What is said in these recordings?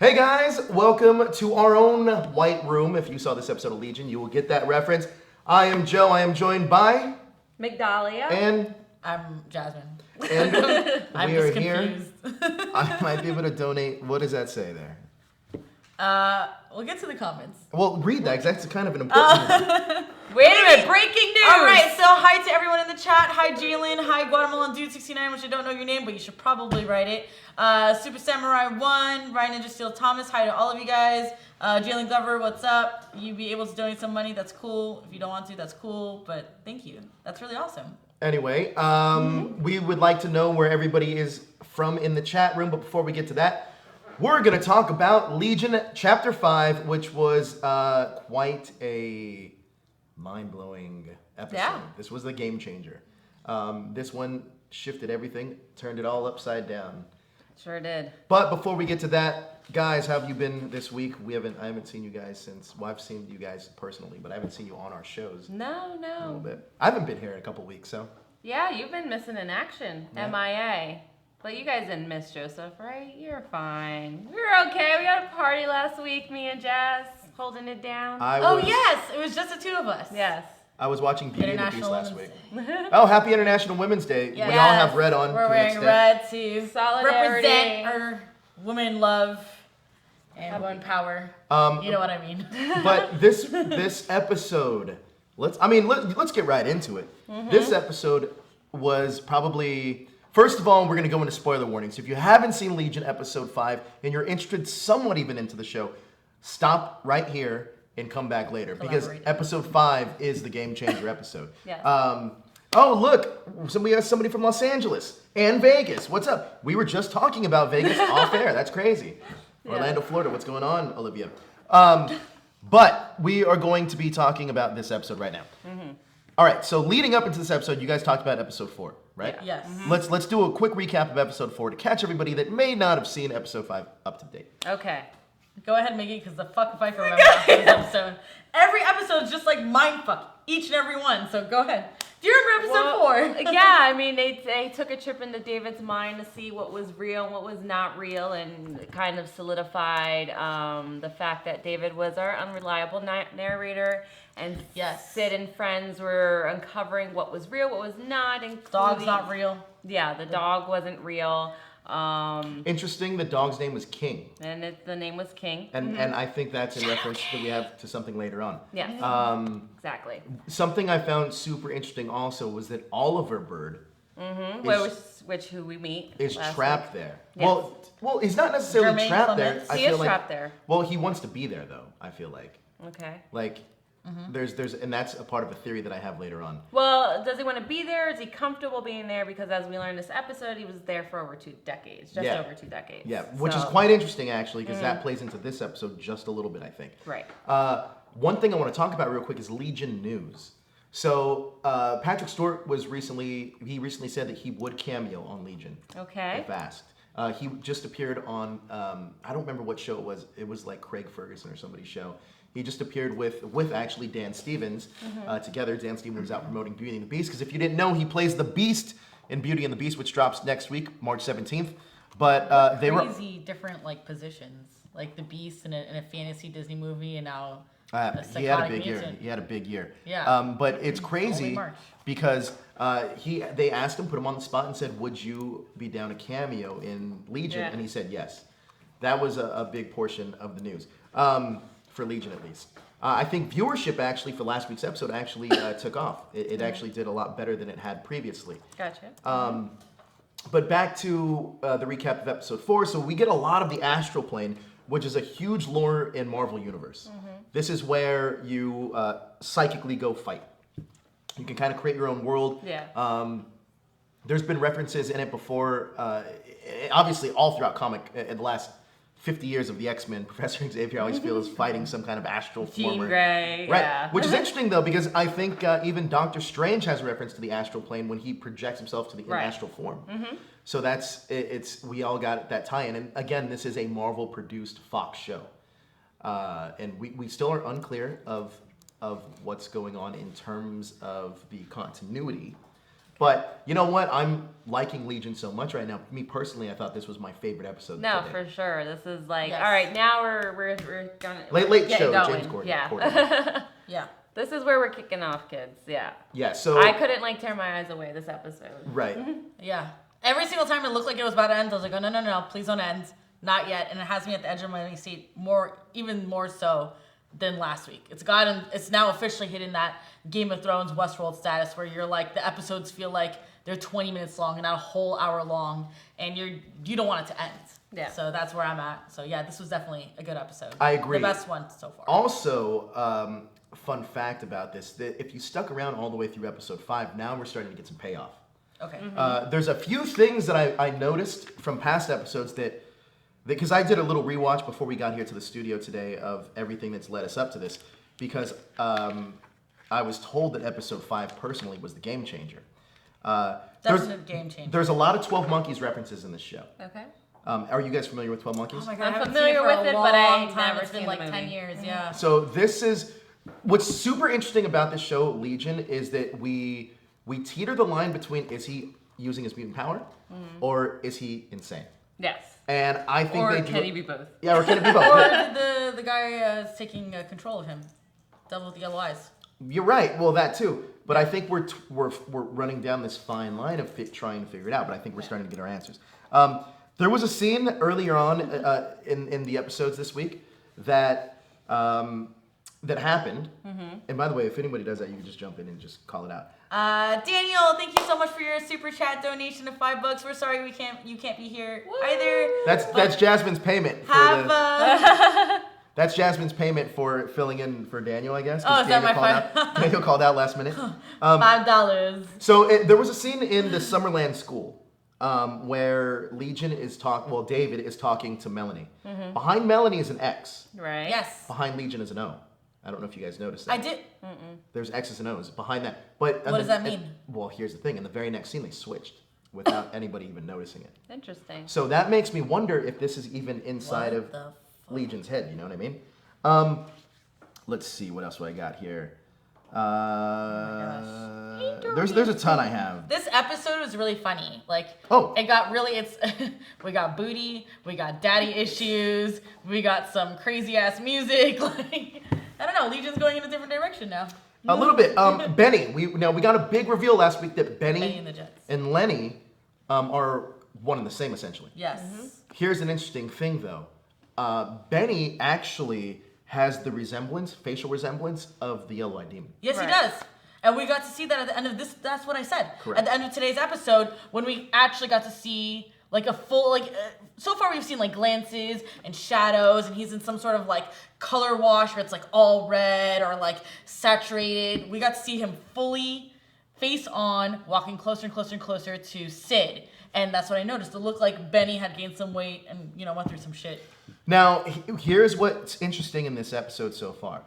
Hey guys, welcome to our own White Room. If you saw this episode of Legion, you will get that reference. I am Joe. I am joined by Migdalia. And I'm Jasmine. And I'm we just are here. confused. I might be able to donate. What does that say there? We'll get to the comments. Well, read that, because that's kind of an important one. Wait a minute, breaking news! Alright, so hi to everyone in the chat. Hi Jalen, hi Guatemalan Dude 69, which I don't know your name, but you should probably write it. Super Samurai 1, Ryan Ninja Steel Thomas, hi to all of you guys. Jalen Glover, what's up? You'd be able to donate some money, that's cool. If you don't want to, that's cool, but thank you. That's really awesome. Anyway, we would like to know where everybody is from in the chat room, but before we get to that, we're going to talk about Legion Chapter 5, which was quite a mind-blowing episode. Yeah. This was the game changer. This one shifted everything, turned it all upside down. Sure did. But before we get to that, guys, how have you been this week? I haven't seen you guys since, well, I've seen you guys personally, but I haven't seen you on our shows No. a little bit. I haven't been here in a couple weeks, so. Yeah, you've been missing in action. Yeah. MIA. But you guys didn't miss Joseph, right? You're fine. We're okay. We had a party last week, me and Jazz, holding it down. Yes, it was just the two of us. Yes. I was watching Beauty and the Beast International last week. Women's Oh, happy International Women's Day. Yes. We all have red on. We're to an wearing extent. red to Solidarity. represent our women love and women power. You know what I mean. But this episode, let's get right into it. This episode was probably, first of all, we're going to go into spoiler warnings. If you haven't seen Legion episode 5 and you're interested somewhat even into the show, stop right here and come back later, because Collaborate. episode 5 is the game changer episode. Yes. Oh, look, we have somebody from Los Angeles and Vegas. What's up? We were just talking about Vegas off air. That's crazy. Yeah. Orlando, Florida. What's going on, Olivia? But we are going to be talking about this episode right now. All right, so leading up into this episode, you guys talked about episode 4, right? Yes. Let's do a quick recap of episode 4 to catch everybody that may not have seen episode 5 up to date. Okay. Go ahead, Miggy, because the fuck if I can remember after this episode. Every episode is just like mindfuck, each and every one. So go ahead. Do you remember episode 4? Yeah, I mean, they took a trip into David's mind to see what was real and what was not real, and kind of solidified the fact that David was our unreliable narrator, and Yes. Sid and friends were uncovering what was real, what was not. Dog's not real. Yeah, the dog wasn't real. Interesting, the dog's name was King. And the name was King. And I think that's in reference that we have to something later on. Yes, exactly. Something I found super interesting also was that Oliver Bird Who we meet is last trapped week. there. Yes. Well, he's not necessarily Jermaine trapped there. Clements. I He feel is like, trapped there. Well, he wants to be there though. I feel like Okay. there's and that's a part of a theory that I have later on. Well, does he want to be there? Is he comfortable being there? Because as we learned this episode, he was there for over 2 decades, just Yeah. over 2 decades. Yeah, which is So- quite interesting actually, because that plays into this episode just a little bit, I think. Right. One thing I want to talk about real quick is Legion news. So Patrick Stewart recently said that he would cameo on Legion. Okay. If asked. He just appeared on, I don't remember what show it was. It was like Craig Ferguson or somebody's show. He just appeared with actually Dan Stevens together. Dan Stevens was out promoting Beauty and the Beast, because if you didn't know, he plays the Beast in Beauty and the Beast, which drops next week, March 17th. But they were Crazy different like positions, like the Beast in a fantasy Disney movie, and now he had a psychotic big year. mutant. He had a big year. Yeah. But it's crazy March. because they asked him, put him on the spot, and said, "Would you be down a cameo in Legion?" Yeah. And he said yes. That was a big portion of the news for Legion, at least. I think viewership actually for last week's episode actually took off. It actually did a lot better than it had previously. Gotcha. But back to the recap of episode 4. So we get a lot of the astral plane, which is a huge lore in Marvel Universe. This is where you psychically go fight. You can kind of create your own world. Yeah. There's been references in it before, obviously all throughout comic in the last 50 years of the X-Men. Professor Xavier I always feels fighting some kind of astral Jean form. Grey. Right, Yeah. which is interesting though, because I think even Doctor Strange has a reference to the astral plane when he projects himself to the in Right. astral form. So it's we all got that tie-in, and again, this is a Marvel-produced Fox show, and we still are unclear of what's going on in terms of the continuity. But you know what? I'm liking Legion so much right now. Me personally, I thought this was my favorite episode. No, today. for sure. This is like, Yes. all right, now we're gonna Late get show, going. James Corden. Yeah. Yeah. This is where we're kicking off, kids. Yeah. Yeah. So I couldn't like tear my eyes away this episode. right. Yeah. Every single time it looked like it was about to end, I was like, oh, no, please don't end. Not yet. And it has me at the edge of my seat even more so than last week. It's now officially hitting that Game of Thrones Westworld status where you're like, the episodes feel like they're 20 minutes long and not a whole hour long. And you don't want it to end. Yeah. So that's where I'm at. So yeah, this was definitely a good episode. I agree. The best one so far. Also, fun fact about this: that if you stuck around all the way through episode 5, now we're starting to get some payoff. Okay. There's a few things that I noticed from past episodes that because I did a little rewatch before we got here to the studio today of everything that's led us up to this, because I was told that episode 5 personally was the game changer. That's a game changer. There's a lot of 12 Monkeys references in this show. Okay. Are you guys familiar with 12 Monkeys? Oh my God, I'm I haven't familiar seen it for with a it, but I long time. never It's been seen like the 10 movie. years, yeah. So this is what's super interesting about this show, Legion, is that we teeter the line between is he using his mutant power or is he insane? Yes. And I think Or they do. can he be both? Yeah, or can it be both? Or did the guy is taking control of him? Devil with the yellow eyes. You're right. Well, that too. But I think we're running down this fine line of trying to figure it out. But I think we're starting to get our answers. There was a scene earlier on in the episodes this week that that happened. And by the way, if anybody does that, you can just jump in and just call it out. Daniel, thank you so much for your super chat donation of $5. We're sorry you can't be here either. That's Jasmine's payment. That's Jasmine's payment for filling in for Daniel, I guess. 'Cause Oh, is that Daniel my called out, Daniel called out last minute. $5. So there was a scene in the Summerland school where David is talking to Melanie. Behind Melanie is an X. Right. Yes. Behind Legion is an O. I don't know if you guys noticed that. I did. There's X's and O's behind that. But What does that mean? Well, here's the thing. In the very next scene, they switched without anybody even noticing it. Interesting. So that makes me wonder if this is even inside What of the Legion's head. You know what I mean? Let's see. What else do I got here? There's a ton I have. This episode was really funny. Like, Oh. it got really, we got booty, we got daddy issues, we got some crazy ass music. Like, I don't know, Legion's going in a different direction now. A little bit. Benny. We got a big reveal last week that Benny and the Jets. and Lenny are one and the same essentially. Yes. Here's an interesting thing though. Benny actually has the facial resemblance of the Yellow-Eyed Demon. Yes, Right. he does. And we got to see that at the end of this. That's what I said. Correct. At the end of today's episode, when we actually got to see like a full, so far we've seen like glances and shadows, and he's in some sort of like color wash where it's like all red or like saturated. We got to see him fully face on, walking closer and closer and closer to Sid. And that's what I noticed. It looked like Benny had gained some weight and, went through some shit. Now, here's what's interesting in this episode so far.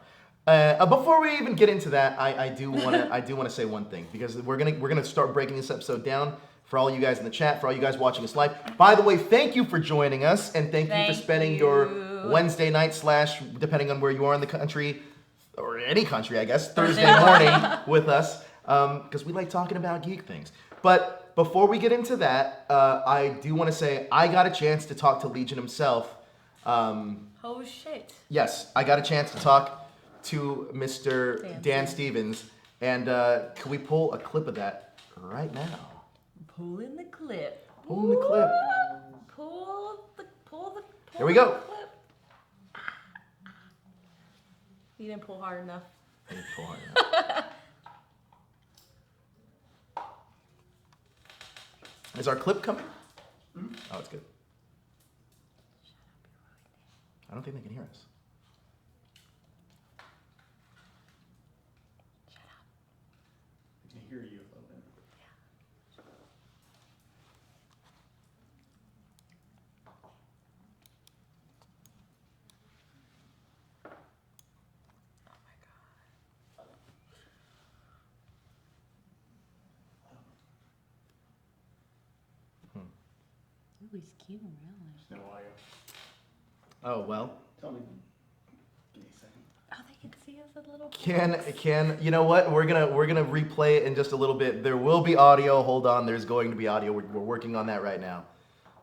Before we even get into that, I do want to say one thing, because we're gonna start breaking this episode down for all you guys in the chat, for all you guys watching us live. By the way, thank you for joining us, and thank you for spending your Wednesday night / depending on where you are in the country, or any country, I guess, Thursday morning with us, because we like talking about geek things. But before we get into that, I do want to say I got a chance to talk to Legion himself. Oh shit. Yes, I got a chance to talk to Mr. Dan Stevens, and can we pull a clip of that right now? Pull in the clip. Pull in the clip. Pull the Here we go. clip. You didn't pull hard enough. Is our clip coming? Oh, it's good. I don't think they can hear us. I can hear you a little bit. Ooh, he's cute, really. There's no audio. Oh, well. Tell me. Give me a second. Oh, they can see he has a little. Can you know what? We're gonna replay it in just a little bit. There will be audio. Hold on. There's going to be audio. We're working on that right now.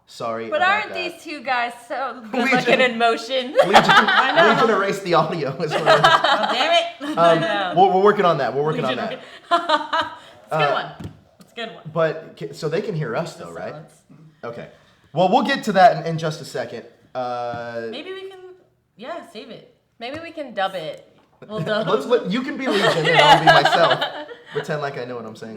Sorry. But about aren't that. these two guys so good looking in motion? Legion erased the audio as well. Oh, damn it. We're working on that. We're working on that. It's a good one. It's a good one. But so they can hear us though, right? Silence. Okay. Well, we'll get to that in just a second. Maybe we can, save it. Maybe we can dub it. We'll dub. You can be Legion and I'll be myself. Pretend like I know what I'm saying.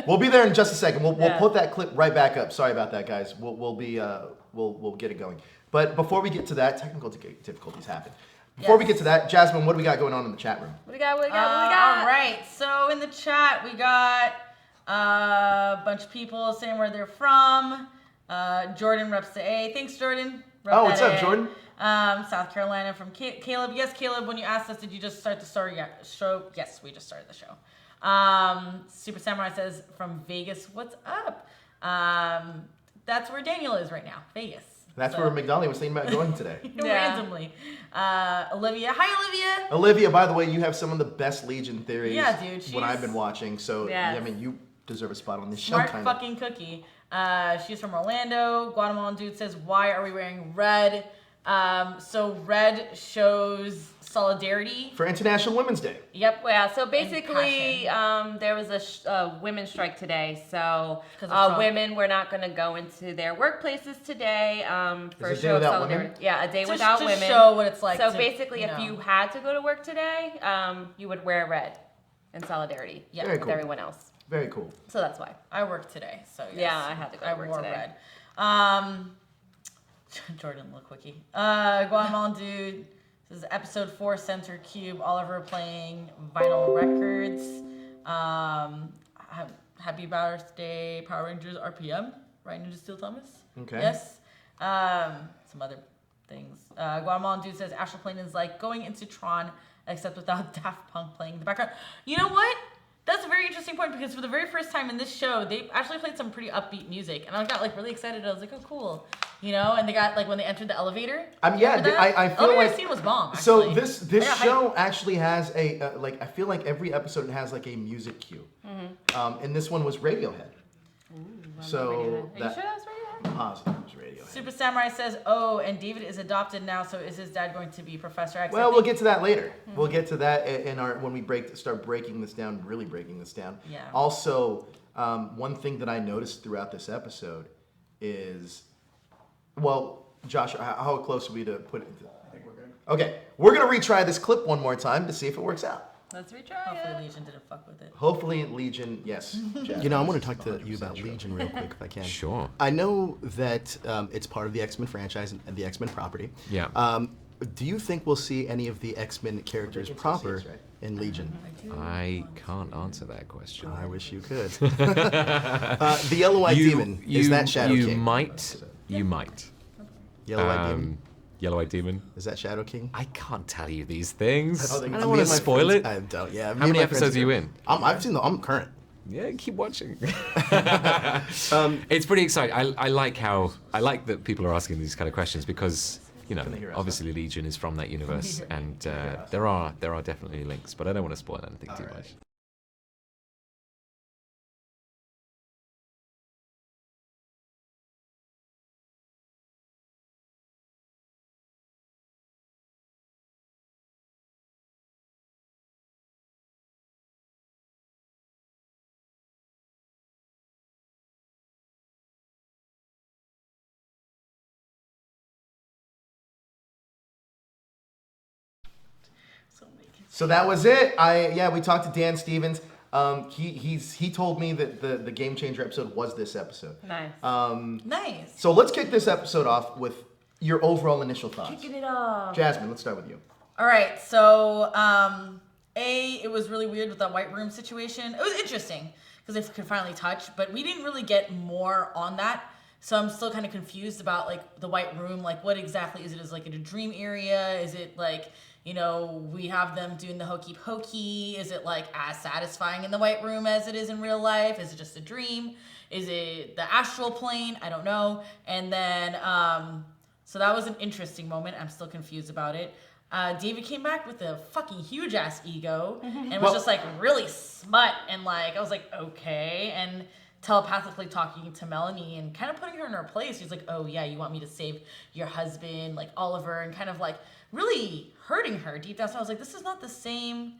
We'll be there in just a second. We'll put that clip right back up. Sorry about that, guys. We'll get it going. But before we get to that, technical difficulties happen. Before we get to that, Jasmine, what do we got going on in the chat room? What do we got? All right. So in the chat, we got a bunch of people saying where they're from. Jordan reps the A. Thanks, Jordan. Oh, what's up, Jordan? South Carolina from Caleb. Yes, Caleb, when you asked us, did you just start the show? Yes, we just started the show. Super Samurai says, from Vegas, what's up? That's where Daniel is right now, Vegas. That's where Migdalia was thinking about going today. Randomly. Olivia. Hi, Olivia. Olivia, by the way, you have some of the best Legion theories dude, what I've been watching. So, Yes. I mean, you deserve a spot on this show. Smart Kind fucking cookie. She's from Orlando. Guatemalan dude says, why are we wearing red? So red shows solidarity. For International Women's Day. Yep. Yeah, so basically, there was a women's strike today. So 'Cause of Trump. women were not going to go into their workplaces today for Is a it Day show of Without solidarity. Women? Yeah, a day To without to women. show what it's like. So to, basically, if know. you had to go to work today, you would wear red in solidarity Very with cool. everyone else. Very cool. So that's why. I work today, so yes. Yeah, I had to go to I work wore today. red. Jordan, little quickie. Guatemalan dude says episode 4 Center Cube. Oliver playing vinyl records. Happy birthday, Power Rangers RPM. Right, Ninja Steel Thomas. Okay. Yes. Some other things. Guatemalan dude says Astral Plane is like going into Tron, except without Daft Punk playing in the background. You know what? That's a very interesting point because for the very first time in this show, they actually played some pretty upbeat music, and I got like really excited. I was like, "Oh, cool," you know. And they got like when they entered the elevator. Yeah, remember that? I feel elevator like scene was bomb. So Actually. this I got show actually has a like I feel like every episode has like a music cue. And this one was Radiohead. So Are you sure that was Radiohead? I'm positive it was Radiohead. Super Samurai says, "Oh, and David is adopted now, so is his dad going to be Professor X?" Well, we'll get to that later. We'll get to that in our when we start breaking this down, really breaking this down. Yeah. Also, one thing that I noticed throughout this episode is, well, Josh, how close are we to put it into? I think we're good. Okay, we're gonna retry this clip one more time to see if it works out. Let's retry Hopefully it. Legion didn't fuck with it. Hopefully, Legion, yes. You know, I want to talk to you about Legion real quick, if I can. Sure. I know that it's part of the X-Men franchise and the X-Men property. Yeah. Do you think we'll see any of the X-Men characters It's proper overseas, right? in Legion? I can't answer that question. I wish you could. The Yellow-Eyed Demon, is that Shadow you King? You might. Yellow-Eyed Demon, Yellow-Eyed Demon. is that Shadow King? I can't tell you these things. Oh, I me don't want and to my spoil friends- it. I don't, yeah. How many episodes are you in? I'm current. Yeah, keep watching. It's pretty exciting. I like that people are asking these kind of questions because hear us, obviously Legion is from that universe, and there are definitely links, but I don't want to spoil anything too much. So that was it. We talked to Dan Stevens. He told me that the Game Changer episode was this episode. Nice. Nice. So let's kick this episode off with your overall initial thoughts. Kicking it off. Jasmine, let's start with you. All right, so it was really weird with that White Room situation. It was interesting because they could finally touch, but we didn't really get more on that. So I'm still kind of confused about like the White Room. Like, what exactly is it? Is it like a dream area? Is it like, you know, we have them doing the hokey pokey? Is it like as satisfying in the White Room as it is in real life? Is it just a dream? Is it the astral plane? I don't know. And then, so that was an interesting moment. I'm still confused about it. David came back with a fucking huge ass ego and was just like really smut and like I was like okay and telepathically talking to Melanie and kind of putting her in her place. He's like, oh yeah, you want me to save your husband, like Oliver, and kind of like really hurting her deep down. So I was like, this is not the same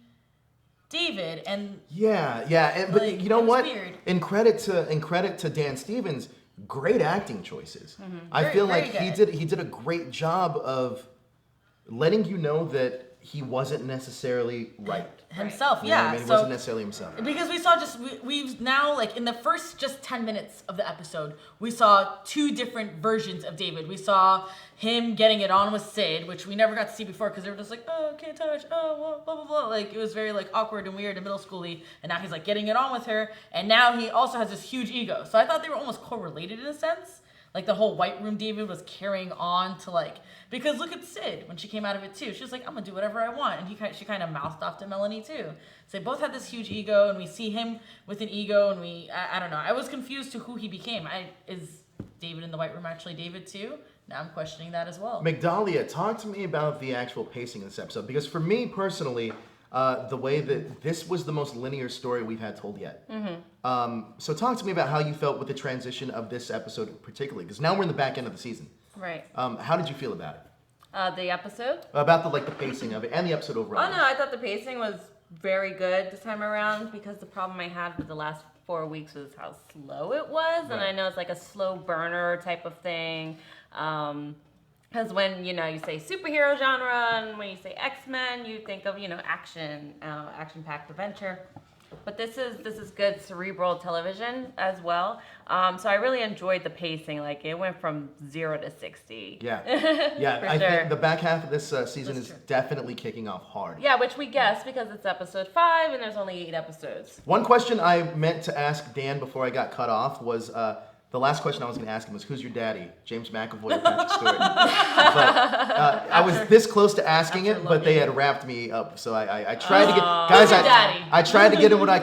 David. And but like, you know it was what? weird. In credit to Dan Stevens, great acting choices. I Very, feel very like good. he did a great job of letting you know that he wasn't necessarily right. Himself, You know what yeah. I mean? He So wasn't necessarily himself. because we saw we've now like in the first just 10 minutes of the episode, we saw two different versions of David. We saw him getting it on with Sid, which we never got to see before because they were just like, oh, can't touch, oh, blah, blah, blah. Like it was very like awkward and weird and middle schooly. And now he's like getting it on with her. And now he also has this huge ego. So I thought they were almost correlated in a sense. Like the whole White Room David was carrying on to like, because look at Sid when she came out of it too. She was like, I'm gonna do whatever I want. And she kind of mouthed off to Melanie too. So they both had this huge ego and we see him with an ego and I don't know. I was confused to who he became. Is David in the White Room actually David too? Now I'm questioning that as well. Migdalia, talk to me about the actual pacing of this episode. Because for me personally, the way that this was the most linear story we've had told yet. So talk to me about how you felt with the transition of this episode particularly. Because now we're in the back end of the season. Right. How did you feel about it? The episode? About the pacing of it and the episode overall. Oh no, I thought the pacing was very good this time around because the problem I had with the last 4 weeks was how slow it was, and Right. I know it's like a slow burner type of thing. Because when you say superhero genre and when you say X-Men, you think of action-packed adventure. But this is good cerebral television as well. So I really enjoyed the pacing. Like it went from 0 to 60. Yeah. For I sure. think the back half of this season That's is true. definitely kicking off hard. Yeah, which we guessed because it's episode 5 and there's only 8 episodes. One question I meant to ask Dan before I got cut off was the last question I was going to ask him was, "Who's your daddy, James McAvoy or Patrick Stewart?" But I was this close to asking it, but they had wrapped me up, so I tried to get guys. Who's your daddy? I tried to get in what I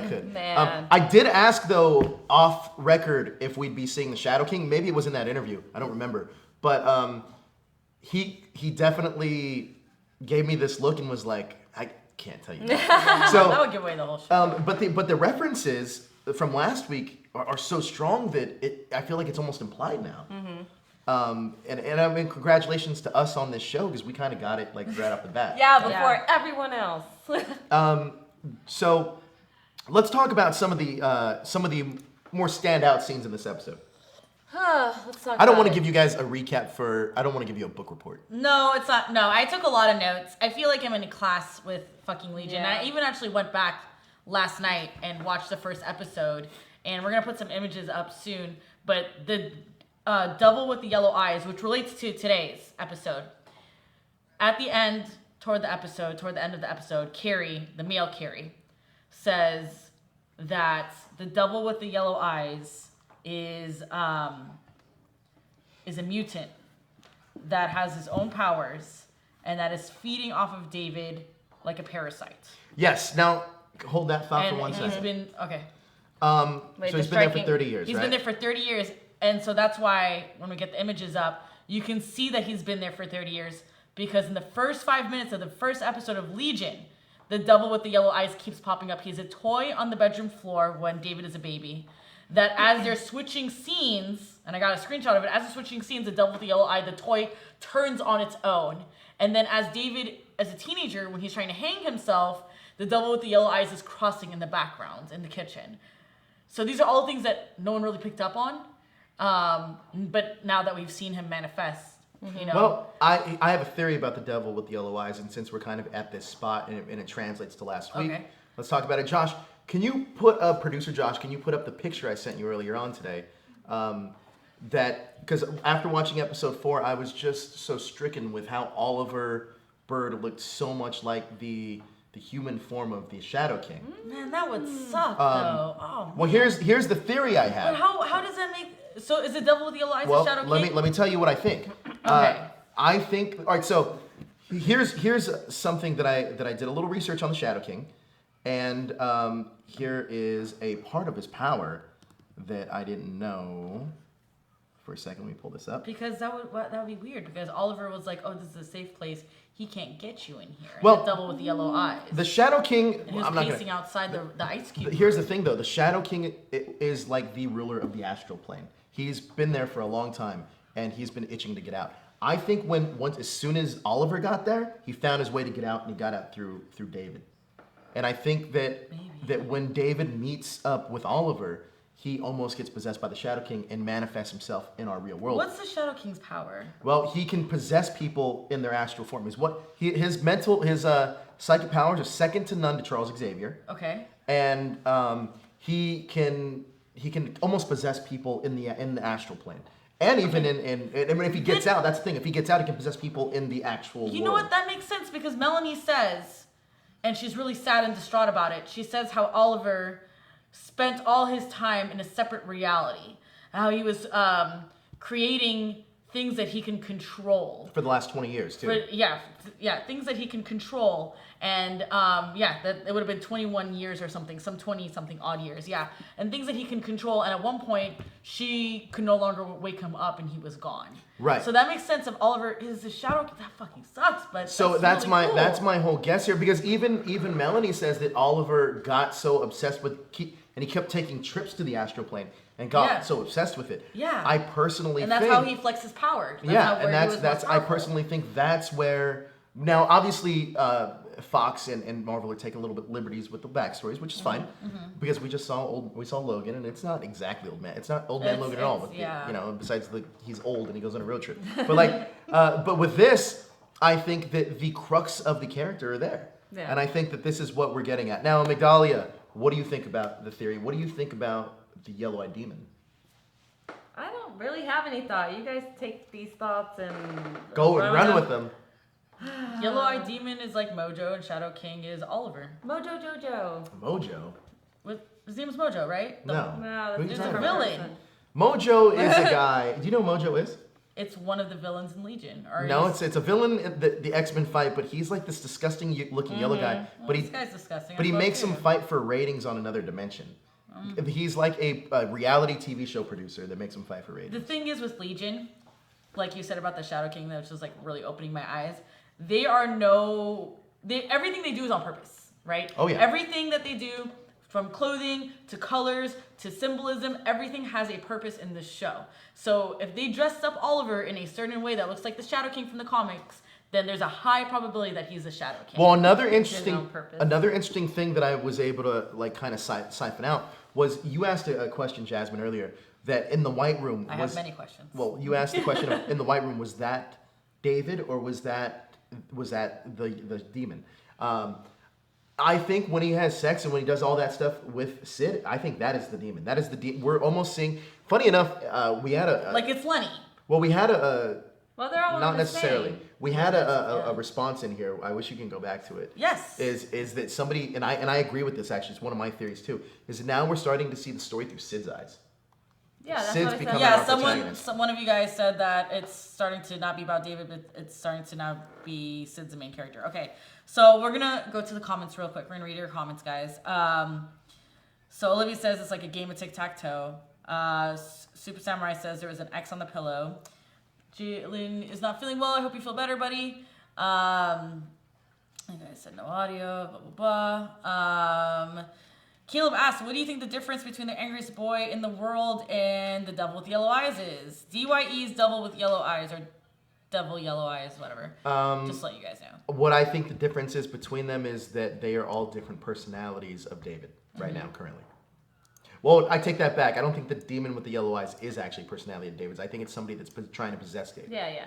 could. Man. I did ask though off record if we'd be seeing the Shadow King. Maybe it was in that interview. I don't remember, but he definitely gave me this look and was like, "I can't tell you." So That would give away the whole show. but the references from last week are so strong that I feel like it's almost implied now. And I mean, congratulations to us on this show because we kind of got it like right off the bat. Yeah, before everyone else. So let's talk about some of the more standout scenes in this episode. Let's talk I don't about want to it. give you guys a recap I don't want to give you a book report. No, it's not. No, I took a lot of notes. I feel like I'm in a class with fucking Legion. Yeah. I even actually went back last night and watched the first episode. And we're going to put some images up soon. But the Devil with the Yellow Eyes, which relates to today's episode. At the end, toward the end of the episode, Carrie, the male Carrie, says that the Devil with the Yellow Eyes is a mutant that has his own powers and that is feeding off of David like a parasite. Yes. Now hold that thought for And 1 he's second. been okay. Wait, So he's the been there for striking- 30 years, He's right? been there for 30 years, and so that's why when we get the images up, you can see that he's been there for 30 years because in the first 5 minutes of the first episode of Legion, the Devil with the Yellow Eyes keeps popping up. He's a toy on the bedroom floor when David is a baby. That as they're switching scenes, and I got a screenshot of it, as they're switching scenes, the Devil with the Yellow Eye, the toy turns on its own. And then as David, as a teenager, when he's trying to hang himself, the Devil with the Yellow Eyes is crossing in the background in the kitchen. So these are all things that no one really picked up on. But now that we've seen him manifest, you know. Well, I have a theory about the Devil with the Yellow Eyes, and since we're kind of at this spot and it translates to last week, Okay. let's talk about it. Josh, can you put up, producer Josh, can you put up the picture I sent you earlier on today? Because after watching episode 4, I was just so stricken with how Oliver Bird looked so much like the human form of the Shadow King. Man, that would suck though. Oh. Well, here's the theory I have. But how does that make? So is the Devil with the Yellow Eyes Well, a Shadow let King? me tell you what I think. Okay. I think. All right. So here's something that I did a little research on the Shadow King, and here is a part of his power that I didn't know for a second. Let me pull this up. Because that would be weird. Because Oliver was like, "Oh, this is a safe place. He can't get you in here." And Well, the devil with the yellow eyes. The Shadow King. And he was I'm not pacing gonna. outside the ice cube. Here's the thing, though. The Shadow King is like the ruler of the astral plane. He's been there for a long time, and he's been itching to get out. I think as soon as Oliver got there, he found his way to get out, and he got out through David. And I think that when David meets up with Oliver, he almost gets possessed by the Shadow King and manifests himself in our real world. What's the Shadow King's power? Well, he can possess people in their astral form. His psychic powers are second to none to Charles Xavier. Okay. And he can almost possess people in the astral plane. And even if he gets out, that's the thing. If he gets out, he can possess people in the actual world. You know what? That makes sense because Melanie says, and she's really sad and distraught about it. She says how Oliver spent all his time in a separate reality, how he was creating things that he can control for the last 20 years too. Things that he can control, and that it would have been 21 years or something, some 20 something odd years, and things that he can control. And at one point, she could no longer wake him up, and he was gone. Right. So that makes sense. If Oliver is the Shadow, that fucking sucks. But so that's really cool. That's my whole guess here, because even Melanie says that Oliver got so obsessed with and he kept taking trips to the astral plane and got so obsessed with it. Yeah. I personally and that's think, how he flexes power. That's I personally think that's where now obviously Fox and Marvel are taking a little bit liberties with the backstories, which is fine because we just saw Logan, and it's not exactly old man. It's not old man Logan at all. But besides he's old and he goes on a road trip. But but with this, I think that the crux of the character are there, and I think that this is what we're getting at now. Migdalia, what do you think about the theory? What do you think about the yellow-eyed demon? I don't really have any thought. You guys take these thoughts and go and run with them. Yellow-eyed demon is like Mojo, and Shadow King is Oliver. Mojo Jojo. Mojo? His name is Mojo, right? No. No, It's a villain. Mojo is a guy. Do you know who Mojo is? It's one of the villains in Legion. No, it's a villain in the X-Men fight, but he's like this disgusting looking yellow guy. Well, But this guy's disgusting. But he makes him fight for ratings on another dimension. He's like a reality TV show producer that makes him fight for ratings. The thing is with Legion, like you said about the Shadow King, that was just like really opening my eyes. Everything they do is on purpose, right? Oh yeah. Everything that they do, from clothing to colors to symbolism, everything has a purpose in this show. So if they dressed up Oliver in a certain way that looks like the Shadow King from the comics, then there's a high probability that he's the Shadow King. Well, another interesting thing that I was able to kind of siphon out was you asked a question, Jasmine, earlier, that in the White Room I have many questions. Well, you asked the question of, in the White Room, was that David or was that the demon? I think when he has sex and when he does all that stuff with Sid, I think that is the demon. That is the demon. We're almost seeing. Funny enough, we had like it's Lenny. Well, we had a. Well, they're all not necessarily. Same. We had a response in here. I wish you can go back to it. Yes. Is that somebody and I agree with this actually. It's one of my theories too. Is that now we're starting to see the story through Sid's eyes. Yeah, that's Sid's what I becoming said. Yeah, one of you guys said that it's starting to not be about David, but it's starting to now be Sid's the main character. Okay, so we're gonna go to the comments real quick. We're gonna read your comments, guys. So Olivia says it's like a game of tic-tac-toe. Super Samurai says there was an X on the pillow. Jalen is not feeling well. I hope you feel better, buddy. You guys said no audio, blah, blah, blah. Caleb asked, what do you think the difference between the angriest boy in the world and the devil with yellow eyes is? DYE's devil with yellow eyes or devil yellow eyes, whatever. Just to let you guys know. What I think the difference is between them is that they are all different personalities of David right now, currently. Well, I take that back. I don't think the demon with the yellow eyes is actually personality of David's. I think it's somebody that's trying to possess David. Yeah.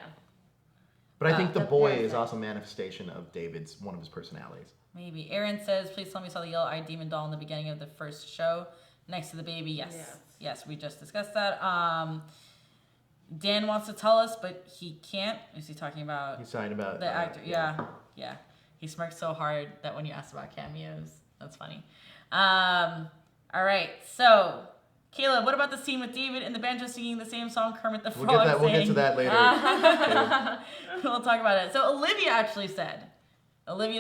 But I think the boy is also a manifestation of David's, one of his personalities. Maybe. Aaron says, please tell me you saw the yellow-eyed demon doll in the beginning of the first show next to the baby. Yes, we just discussed that. Dan wants to tell us, but he can't. Is he talking about? He's talking about the actor. Yeah. He smirked so hard that when you asked about cameos, that's funny. All right, so Caleb, what about the scene with David and the banjo singing the same song Kermit the Frog We'll get to that later. We'll talk about it. So Olivia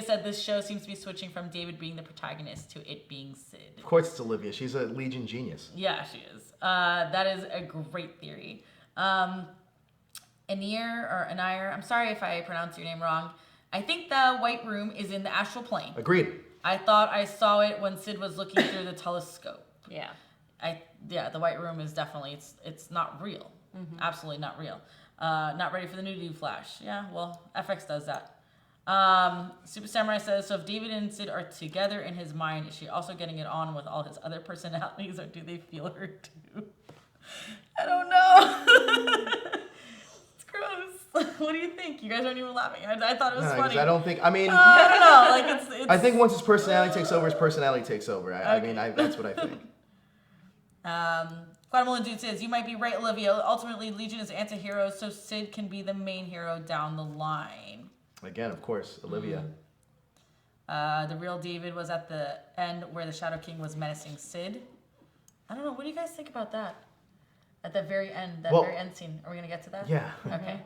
said this show seems to be switching from David being the protagonist to it being Sid. Of course it's Olivia. She's a Legion genius. Yeah, she is. That is a great theory. Anir, I'm sorry if I pronounce your name wrong. I think the white room is in the astral plane. Agreed. I thought I saw it when Sid was looking through the telescope. Yeah. The white room is definitely, it's not real. Absolutely not real. Not ready for the nudity flash. Yeah, well, FX does that. Super Samurai says, so if David and Sid are together in his mind, is she also getting it on with all his other personalities, or do they feel her too? I don't know. It's gross. What do you think? You guys aren't even laughing. I thought it was funny. I don't think. I mean, I don't know. Like it's I think once his personality takes over, his personality takes over. I mean, that's what I think. Guatemalan Dude says, you might be right, Olivia. Ultimately, Legion is anti-hero, so Sid can be the main hero down the line. Again, of course, Olivia. The real David was at the end where the Shadow King was menacing Sid. I don't know. What do you guys think about that? At the very end, very end scene. Are we going to get to that? Yeah. Okay.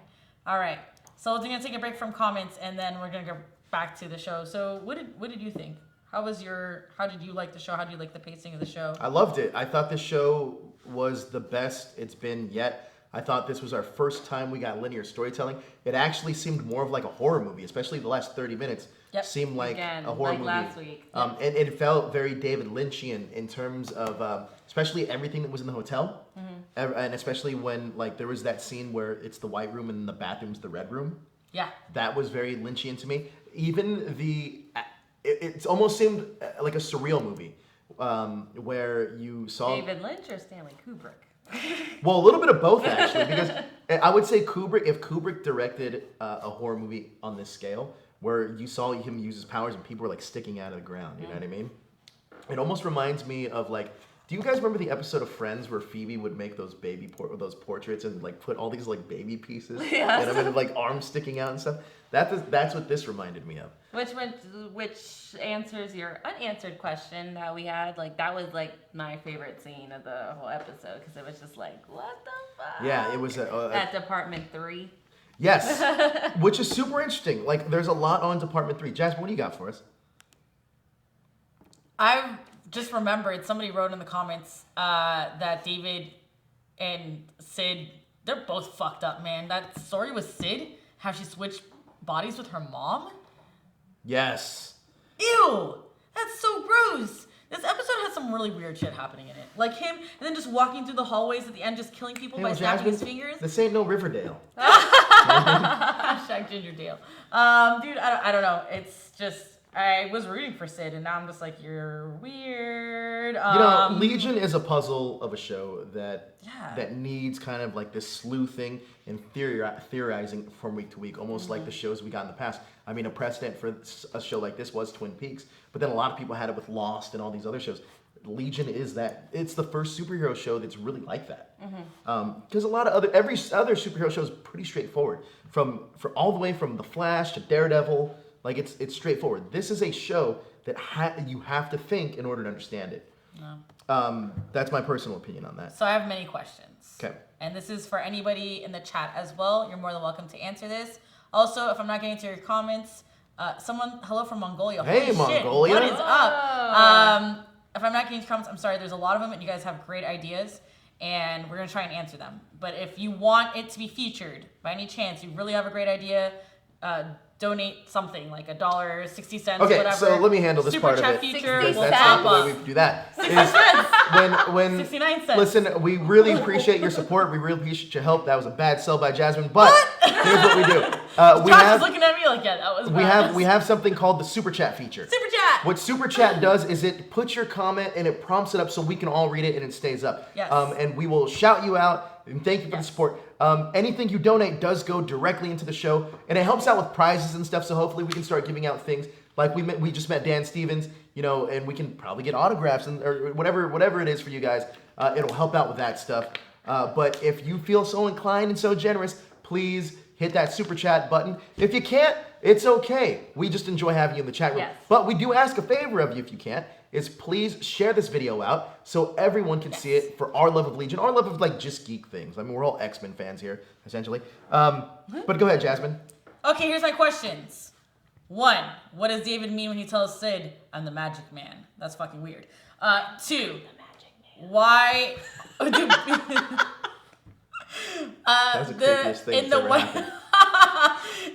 All right. So we're going to take a break from comments, and then we're going to go back to the show. So what did you think? How did you like the show? How do you like the pacing of the show? I loved it. I thought this show was the best it's been yet. I thought this was our first time we got linear storytelling. It actually seemed more of like a horror movie, especially the last 30 minutes. Yep. Seemed like Again, a horror like movie. last week. And it felt very David Lynchian in terms of especially everything that was in the hotel. And especially when like there was that scene where it's the white room and the bathroom's the red room. Yeah. That was very Lynchian to me. Even it almost seemed like a surreal movie where you saw David Lynch or Stanley Kubrick? Well, a little bit of both actually, because I would say if Kubrick directed a horror movie on this scale, where you saw him use his powers and people were like sticking out of the ground, you know what I mean? It almost reminds me of like, do you guys remember the episode of Friends where Phoebe would make those those portraits and like put all these like baby pieces Yes. and I mean, like arms sticking out and stuff? That's what this reminded me of. Which answers your unanswered question that we had. Like that was like my favorite scene of the whole episode because it was just like, what the fuck? Yeah, it was at Department 3. Yes, which is super interesting. Like, there's a lot on Department 3. Jasmine, what do you got for us? I've just remembered somebody wrote in the comments that David and Sid, they're both fucked up, man. That story with Sid, how she switched bodies with her mom. Yes. Ew, that's so gross. This episode has some really weird shit happening in it. Like him, and then just walking through the hallways at the end, just killing people by snapping his fingers. This ain't no Riverdale. Hashtag Gingerdale. Dude, I don't know. It's just, I was rooting for Sid, and now I'm just like, you're weird. Legion is a puzzle of a show that Yeah. that needs kind of like this sleuthing and theorizing from week to week, almost like the shows we got in the past. I mean, a precedent for a show like this was Twin Peaks, but then a lot of people had it with Lost and all these other shows. Legion is that. It's the first superhero show that's really like that. Because a lot of every other superhero show is pretty straightforward. For all the way from The Flash to Daredevil, like it's straightforward. This is a show that you have to think in order to understand it. That's my personal opinion on that. So I have many questions. Okay. And this is for anybody in the chat as well. You're more than welcome to answer this. Also, if I'm not getting to your comments, hello from Mongolia. Hey, Holy shit, Mongolia. what is up? If I'm not getting to comments, I'm sorry. There's a lot of them, and you guys have great ideas, and we're gonna try and answer them. But if you want it to be featured, by any chance, you really have a great idea, donate something like $1, 60 cents, Okay, whatever. so let me handle this Super part of chat it. feature Because will that's pop not the way up. we do that. 60 cents. When 69 cents. Listen, we really appreciate your support. We really appreciate your help. That was a bad sell by Jasmine, but here's what we do. Josh is looking at me like, yeah, that was bad. we have something called the Super Chat feature. Super chat. What Super Chat does is it puts your comment and it prompts it up so we can all read it and it stays up. Yes. And we will shout you out and thank you for the support. Anything you donate does go directly into the show, and it helps out with prizes and stuff. So hopefully we can start giving out things like we just met Dan Stevens, and we can probably get autographs or whatever it is for you guys. It'll help out with that stuff. But if you feel so inclined and so generous, please hit that Super Chat button. If you can't, it's okay. We just enjoy having you in the chat room. Yes. But we do ask a favor of you if you can't, is please share this video out so everyone can see it for our love of Legion, our love of like just geek things. I mean, we're all X-Men fans here, essentially. But go ahead, Jasmine. Okay, here's my questions. 1, what does David mean when he tells Sid, I'm the magic man? That's fucking weird. 2, why... That was the creepiest thing that's ever happened.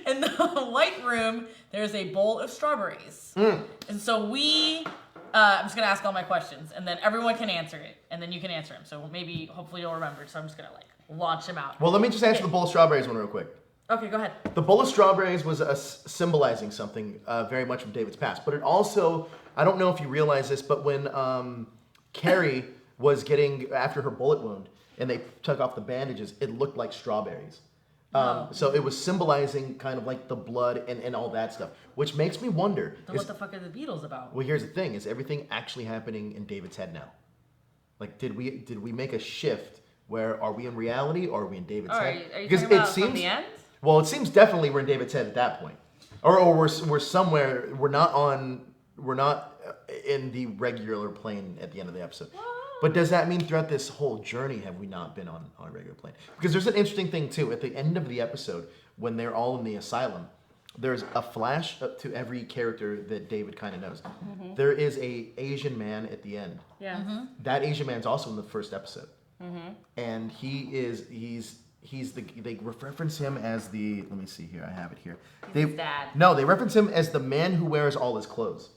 In the white room, there's a bowl of strawberries. And so I'm just gonna ask all my questions, and then everyone can answer it, and then you can answer them. So maybe, hopefully, you'll remember. So I'm just gonna launch them out. Well, let me just answer the bowl of strawberries one real quick. Okay, go ahead. The bowl of strawberries was symbolizing something very much from David's past, but it also, I don't know if you realize this, but when Carrie was getting after her bullet wound and they took off the bandages, it looked like strawberries. So it was symbolizing kind of like the blood and all that stuff, which makes me wonder. Then what the fuck are the Beatles about? Well, here's the thing: is everything actually happening in David's head now? Like, did we make a shift? Where are we in reality, or are we in David's head? Are you talking about from the end? Well, it seems definitely we're in David's head at that point, or we're somewhere. We're not in the regular plane at the end of the episode. What? But does that mean throughout this whole journey have we not been on a regular plane? Because there's an interesting thing too. At the end of the episode, when they're all in the asylum, there's a flash to every character that David kind of knows. Mm-hmm. There is a Asian man at the end. Yeah. Mm-hmm. That Asian man's also in the first episode, and they reference him as the. Let me see here. I have it here. His dad. No, they reference him as the man who wears all his clothes.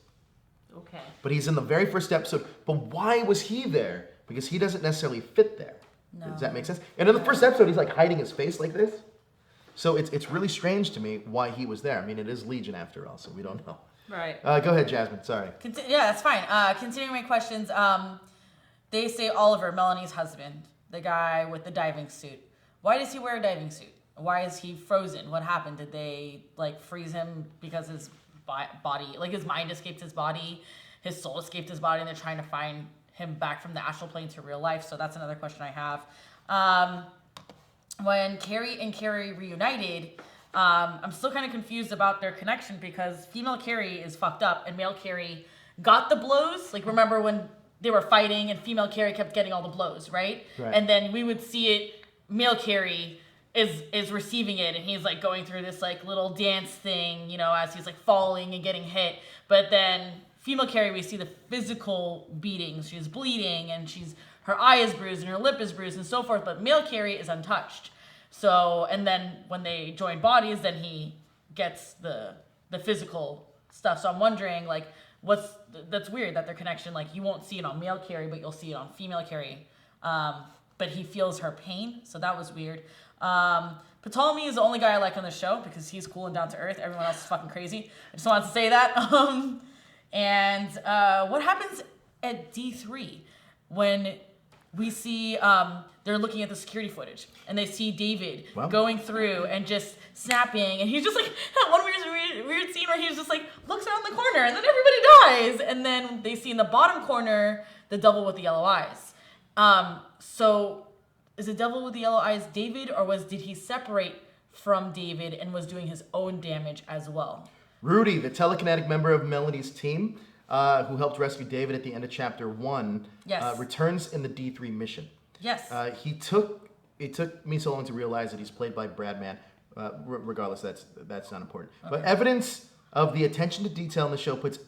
Okay. But he's in the very first episode. But why was he there? Because he doesn't necessarily fit there. No. Does that make sense? And in the first episode, he's like hiding his face like this. So it's really strange to me why he was there. I mean, it is Legion after all, so we don't know. Right. Go ahead, Jasmine. Sorry. Yeah, that's fine. Continuing my questions. They say Oliver, Melanie's husband, the guy with the diving suit. Why does he wear a diving suit? Why is he frozen? What happened? Did they freeze him because his body, his mind escaped his body, his soul escaped his body, and they're trying to find him back from the astral plane to real life? So that's another question I have. When Carrie and Carrie reunited, I'm still kind of confused about their connection because female Carrie is fucked up and male Carrie got the blows. Remember when they were fighting and female Carrie kept getting all the blows, right? And then we would see it, male Carrie is receiving it, and he's going through this little dance thing, as he's falling and getting hit. But then female Carrie, we see the physical beatings. She's bleeding, and her eye is bruised, and her lip is bruised, and so forth. But male Carrie is untouched. So, and then when they join bodies, then he gets the physical stuff. So I'm wondering, that's weird that their connection, you won't see it on male Carrie, but you'll see it on female Carrie. But he feels her pain, so that was weird. Ptolemy is the only guy I like on the show because he's cool and down to earth. Everyone else is fucking crazy. I just wanted to say that. And what happens at D3 when we see they're looking at the security footage and they see David going through and just snapping, and he's just that one weird scene where he's just looks around the corner and then everybody dies, and then they see in the bottom corner the devil with the yellow eyes. So is the devil with the yellow eyes David, or did he separate from David and was doing his own damage as well? Rudy, the telekinetic member of Melanie's team, who helped rescue David at the end of chapter 1, returns in the D3 mission. Yes. It took me so long to realize that he's played by Brad Mann. Regardless, that's not important. Okay. But evidence of the attention to detail in the show puts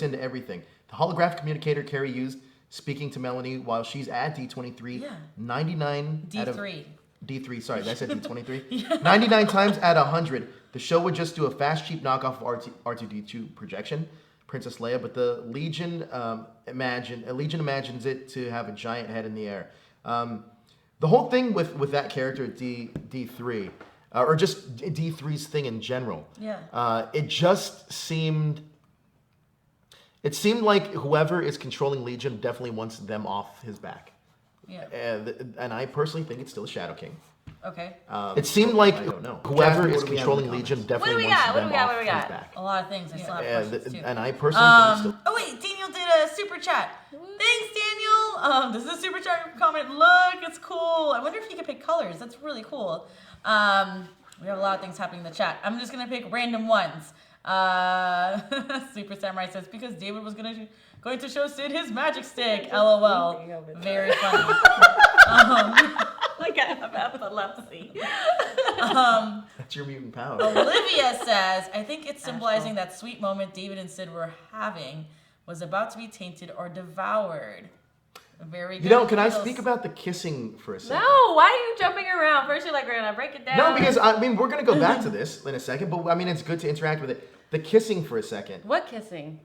into everything. The holographic communicator Carrie used speaking to Melanie while she's at D23, 99 D3. out of D3. Sorry, did I say D23? 99 times out of 100, the show would just do a fast, cheap knockoff of R2D2 projection, Princess Leia, but the Legion imagines it to have a giant head in the air. The whole thing with that character D3, or just D3's thing in general, it just seemed. It seemed like whoever is controlling Legion definitely wants them off his back. Yeah. And I personally think it's still Shadow King. Okay. It seemed like I don't know. Whoever is controlling Legion definitely wants them off his back. A lot of things. I still have questions too. And I personally think it's still. Oh wait, Daniel did a super chat. Thanks, Daniel. This is a super chat comment. Look, it's cool. I wonder if you can pick colors. That's really cool. We have a lot of things happening in the chat. I'm just gonna pick random ones. Super Samurai says because David was going to show Sid his magic stick. LOL. Very funny. Like I have epilepsy. That's your mutant power. Olivia says, I think it's symbolizing that sweet moment David and Sid were having was about to be tainted or devoured. Very good. You know, can I Beatles. speak about the kissing for a second? No, why are you jumping around? First you're like, we're gonna break it down. No, because I mean we're gonna go back to this in a second, but I mean it's good to interact with it. The kissing for a second. What kissing?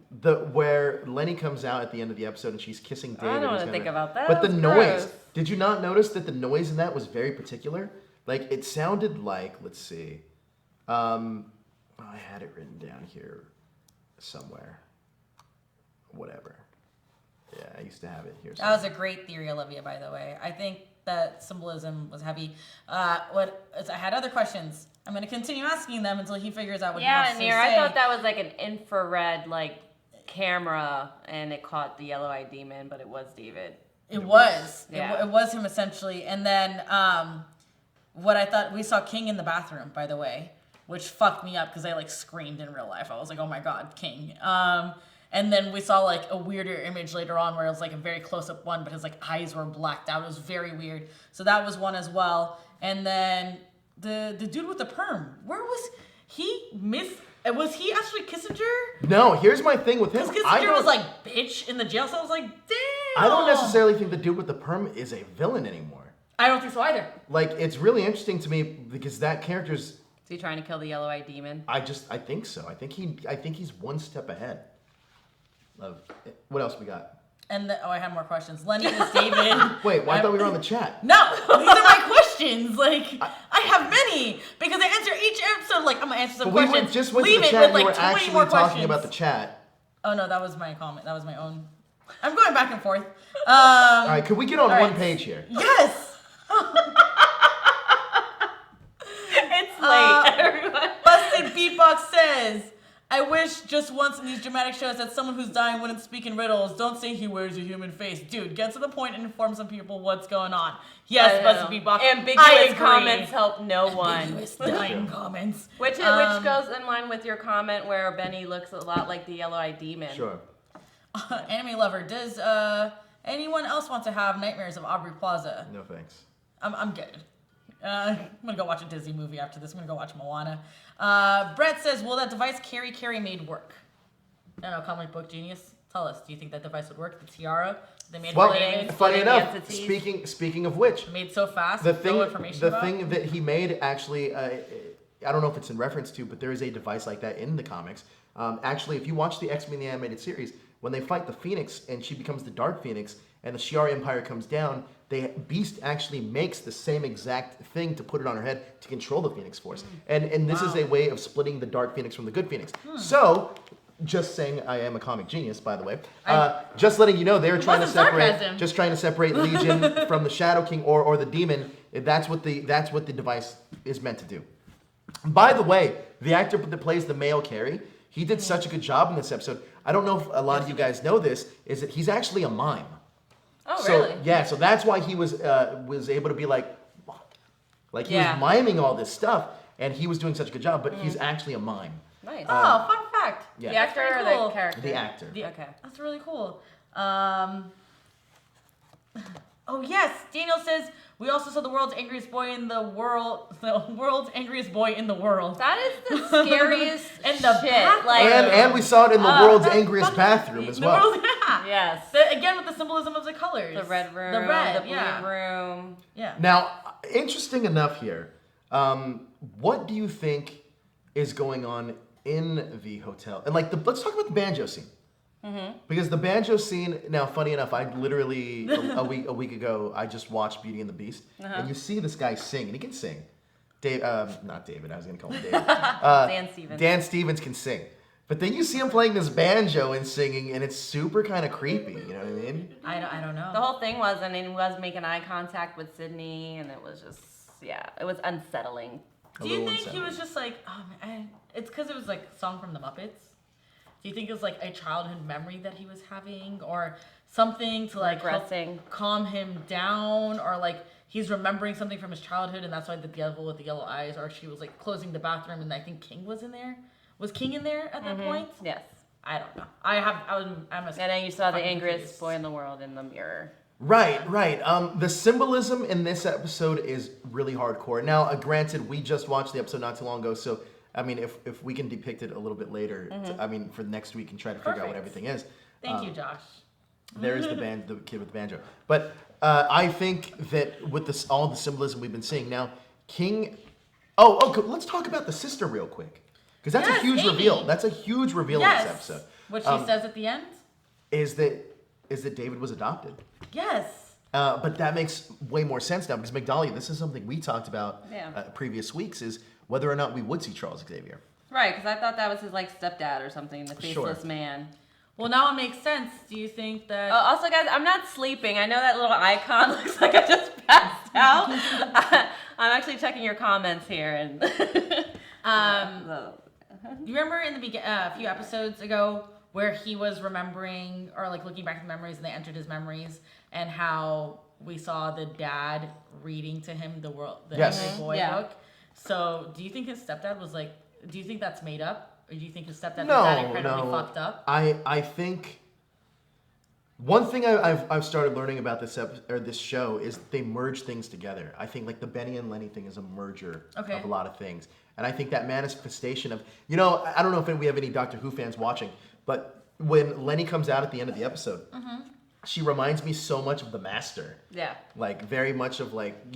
Where Lenny comes out at the end of the episode and she's kissing David. I don't who's want to gonna- think about that. But the That's noise. gross. Did you not notice that the noise in that was very particular? Like it sounded like, let's see. I had it written down here somewhere. Whatever. Yeah, I used to have it here. That was a great theory, Olivia, by the way. I think that symbolism was heavy. I had other questions. I'm going to continue asking them until he figures out what he wants to Nir, say. I thought that was like an infrared like camera and it caught the yellow-eyed demon, but it was David. It was. Yeah. It was him, essentially. And then what I thought, we saw King in the bathroom, by the way, which fucked me up because I like screamed in real life. I was like, oh my God, King. And then we saw like a weirder image later on where it was like a very close-up one, but his like eyes were blacked out. It was very weird. So that was one as well. And then the dude with the perm, where was he? Was he actually Kissinger? No, here's my thing with him. Because I Kissinger don't- was like bitch in the jail cell. I was like, damn. I don't necessarily think the dude with the perm is a villain anymore. I don't think so either. Like it's really interesting to me because that character's. Is he trying to kill the yellow-eyed demon? I think so. I think he's one step ahead. Of what else we got? And I have more questions. Lenny is David. Wait, I thought we were on the chat. No, these are my questions. Like I have many because I answer each episode. Like I'm gonna answer some But we questions. just went Leave to the it chat with and we like were 20 actually more talking questions. about the chat. Oh no, that was my comment. That was my own. I'm going back and forth. All right, could we get on all one right. page here? Yes. It's late, everyone. Busted Beatbox says, I wish just once in these dramatic shows that someone who's dying wouldn't speak in riddles. Don't say he wears a human face. Dude, get to the point and inform some people what's going on. Yes, Busted Beatbox. I Ambiguous agree. comments help no one. Ambiguous dying comments. Which goes in line with your comment where Benny looks a lot like the yellow-eyed demon. Sure. Anime lover, does anyone else want to have nightmares of Aubrey Plaza? No thanks. I'm good. I'm gonna go watch a Disney movie after this. I'm gonna go watch Moana. Brett says, will that device Carrie made work? I don't know, comic book genius. Tell us, do you think that device would work? The tiara they made Well, for David? funny enough, entities. speaking of which, Made so fast, the no information about? thing that he made actually, I don't know if it's in reference to, but there is a device like that in the comics. Actually, if you watch the X-Men the animated series, when they fight the Phoenix and she becomes the Dark Phoenix and the Shi'ar Empire comes down, Beast actually makes the same exact thing to put it on her head to control the Phoenix Force. And this is a way of splitting the Dark Phoenix from the Good Phoenix. So, just saying I am a comic genius, by the way. Just letting you know they're trying to wasn't separate sarcasm. just trying to separate Legion from the Shadow King or the demon. That's what the device is meant to do. By the way, the actor that plays the male Carrie, he did such a good job in this episode. I don't know if a lot of you guys know this, is that he's actually a mime. Oh, So really? yeah, so that's why he was able to be like he was miming all this stuff, and he was doing such a good job. But he's actually a mime. Nice. Oh, fun fact. Yeah. The actor or Cool. the character? The actor. Okay. That's really cool. Oh yes, Daniel says we also saw the world's angriest boy in the world. The world's angriest boy in the world. That is the scariest And the shit. bathroom. Like, And we saw it in the world's angriest bathroom as The well. world, yeah. yes. Again with the symbolism of the colors. The red room, The red, the blue yeah. room. Yeah. Now, interesting enough here. What do you think is going on in the hotel? And let's talk about the banjo scene. Because the banjo scene, now funny enough, I literally a week ago I just watched Beauty and the Beast, and you see this guy sing, and he can sing. Not David. I was gonna call him David. Dan Stevens. Dan Stevens can sing, but then you see him playing this banjo and singing, and it's super kind of creepy. You know what I mean? I don't know. The whole thing was, and he was making eye contact with Sydney, and it was just, it was unsettling. Do you think he was just like, oh man, it's because it was like a song from the Muppets? Do you think it was like a childhood memory that he was having, or something to like help Regressing. calm him down, or like he's remembering something from his childhood, and that's why the devil with the yellow eyes, or she was like closing the bathroom, and I think King was in there. Was King in there at that point? Yes. I don't know. I'm a. And then you saw the fucking angriest confused. boy in the world in the mirror. Right. The symbolism in this episode is really hardcore. Now, granted, we just watched the episode not too long ago, so I mean, if we can depict it a little bit later, I mean, for next week and try to figure out what Perfect. everything is. Thank you, Josh. There's the kid with the banjo. But I think that with this, all the symbolism we've been seeing now, King. Let's talk about the sister real quick, because that's a huge Amy. reveal. That's a huge reveal in this episode. What she says at the end. Is that David was adopted. Yes. But that makes way more sense now, because Migdalia, this is something we talked about previous weeks, is whether or not we would see Charles Xavier. Right, because I thought that was his like stepdad or something, the faceless man. Well, now it makes sense. Do you think that? Also, guys, I'm not sleeping. I know that little icon looks like I just passed out. I'm actually checking your comments here, and you remember in the a few episodes ago where he was remembering or like looking back at the memories and they entered his memories, and how we saw the dad reading to him the Angry Boy book. So, do you think his stepdad was like? Do you think that's made up? Or do you think his stepdad was that incredibly fucked up? I think one thing I've started learning about this show is they merge things together. I think like the Benny and Lenny thing is a merger of a lot of things. And I think that manifestation of, I don't know if we have any Doctor Who fans watching, but when Lenny comes out at the end of the episode, she reminds me so much of the Master. Yeah. Like very much of like,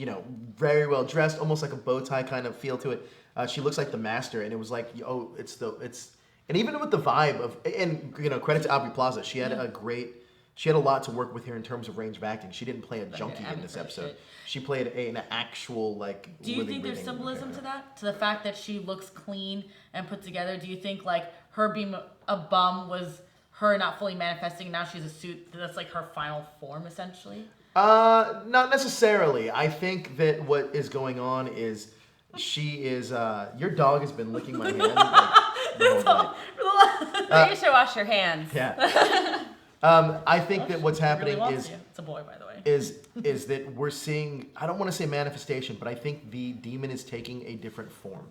very well dressed, almost like a bow tie kind of feel to it. She looks like the Master, and it was like, and even with the vibe of, and credit to Aubrey Plaza, she had a lot to work with here in terms of range of acting. She didn't play a junkie in this episode. She played an actual like. Do you think there's symbolism to that? To the fact that she looks clean and put together? Do you think like her being a bum was her not fully manifesting? Now she's a suit. That's like her final form, essentially. Not necessarily. I think that what is going on is. She is. Your dog has been licking my hand. The whole day. You should wash your hands. Yeah. I think that what's happening is. It's a boy, by the way. Is that we're seeing? I don't want to say manifestation, but I think the demon is taking a different form.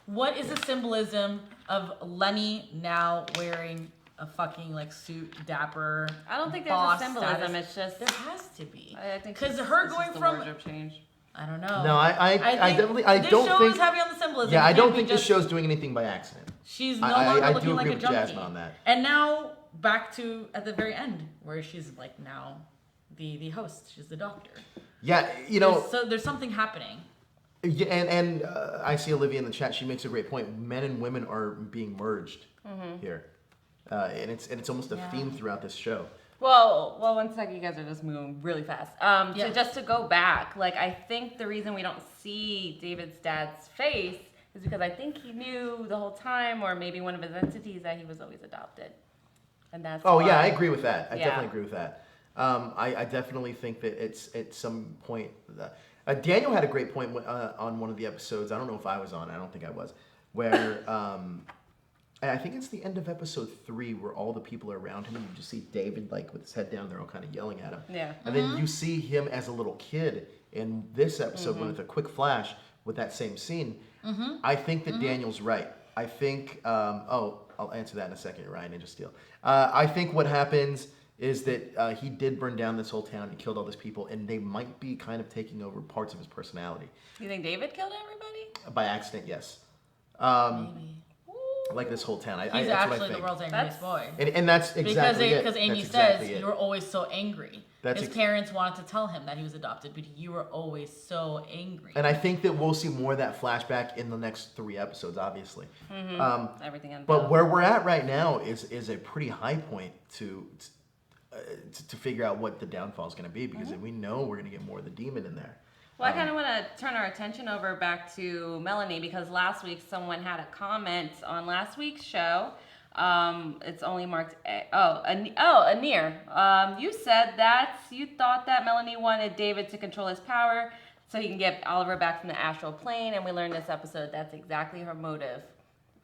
What is the symbolism of Lenny now wearing a fucking like suit, dapper? I don't think there's a symbolism. Status? It's just there has to be. I think because her going from wardrobe change. I don't know. No, I definitely don't think. This show is heavy on the symbolism. Yeah, I don't think this show's doing anything by accident. She's no longer looking like a junkie. Jasmine on that. And now back to at the very end where she's like now the host. She's the doctor. Yeah, So there's something happening. Yeah, and I see Olivia in the chat. She makes a great point. Men and women are being merged here, and it's almost a theme throughout this show. Well, 1 second, you guys are just moving really fast. So just to go back, like I think the reason we don't see David's dad's face is because I think he knew the whole time, or maybe one of his entities, that he was always adopted, and that's. Oh yeah, I agree with that. I definitely agree with that. I definitely think that it's at some point. Daniel had a great point on one of the episodes. I don't know if I was on. I don't think I was. Where. I think it's the end of episode 3 where all the people are around him and you just see David like with his head down, they're all kind of yelling at him. Yeah. And then you see him as a little kid in this episode with a quick flash with that same scene. I think that Daniel's right. I think, I'll answer that in a second, Ryan Ninja Steel. I think what happens is that he did burn down this whole town, he killed all these people, and they might be kind of taking over parts of his personality. You think David killed everybody? By accident, yes. Maybe. Like this whole town. He's actually the world's angriest boy. And that's exactly because Amy says you were always so angry. His parents wanted to tell him that he was adopted, but you were always so angry. And I think that we'll see more of that flashback in the next 3 episodes, obviously. Everything unveiled. But where we're at right now is a pretty high point to figure out what the downfall is going to be, because we know we're going to get more of the demon in there. Well, I kind of want to turn our attention over back to Melanie, because last week someone had a comment on last week's show. It's only marked Anir. You said that you thought that Melanie wanted David to control his power so he can get Oliver back from the astral plane, and we learned this episode that's exactly her motive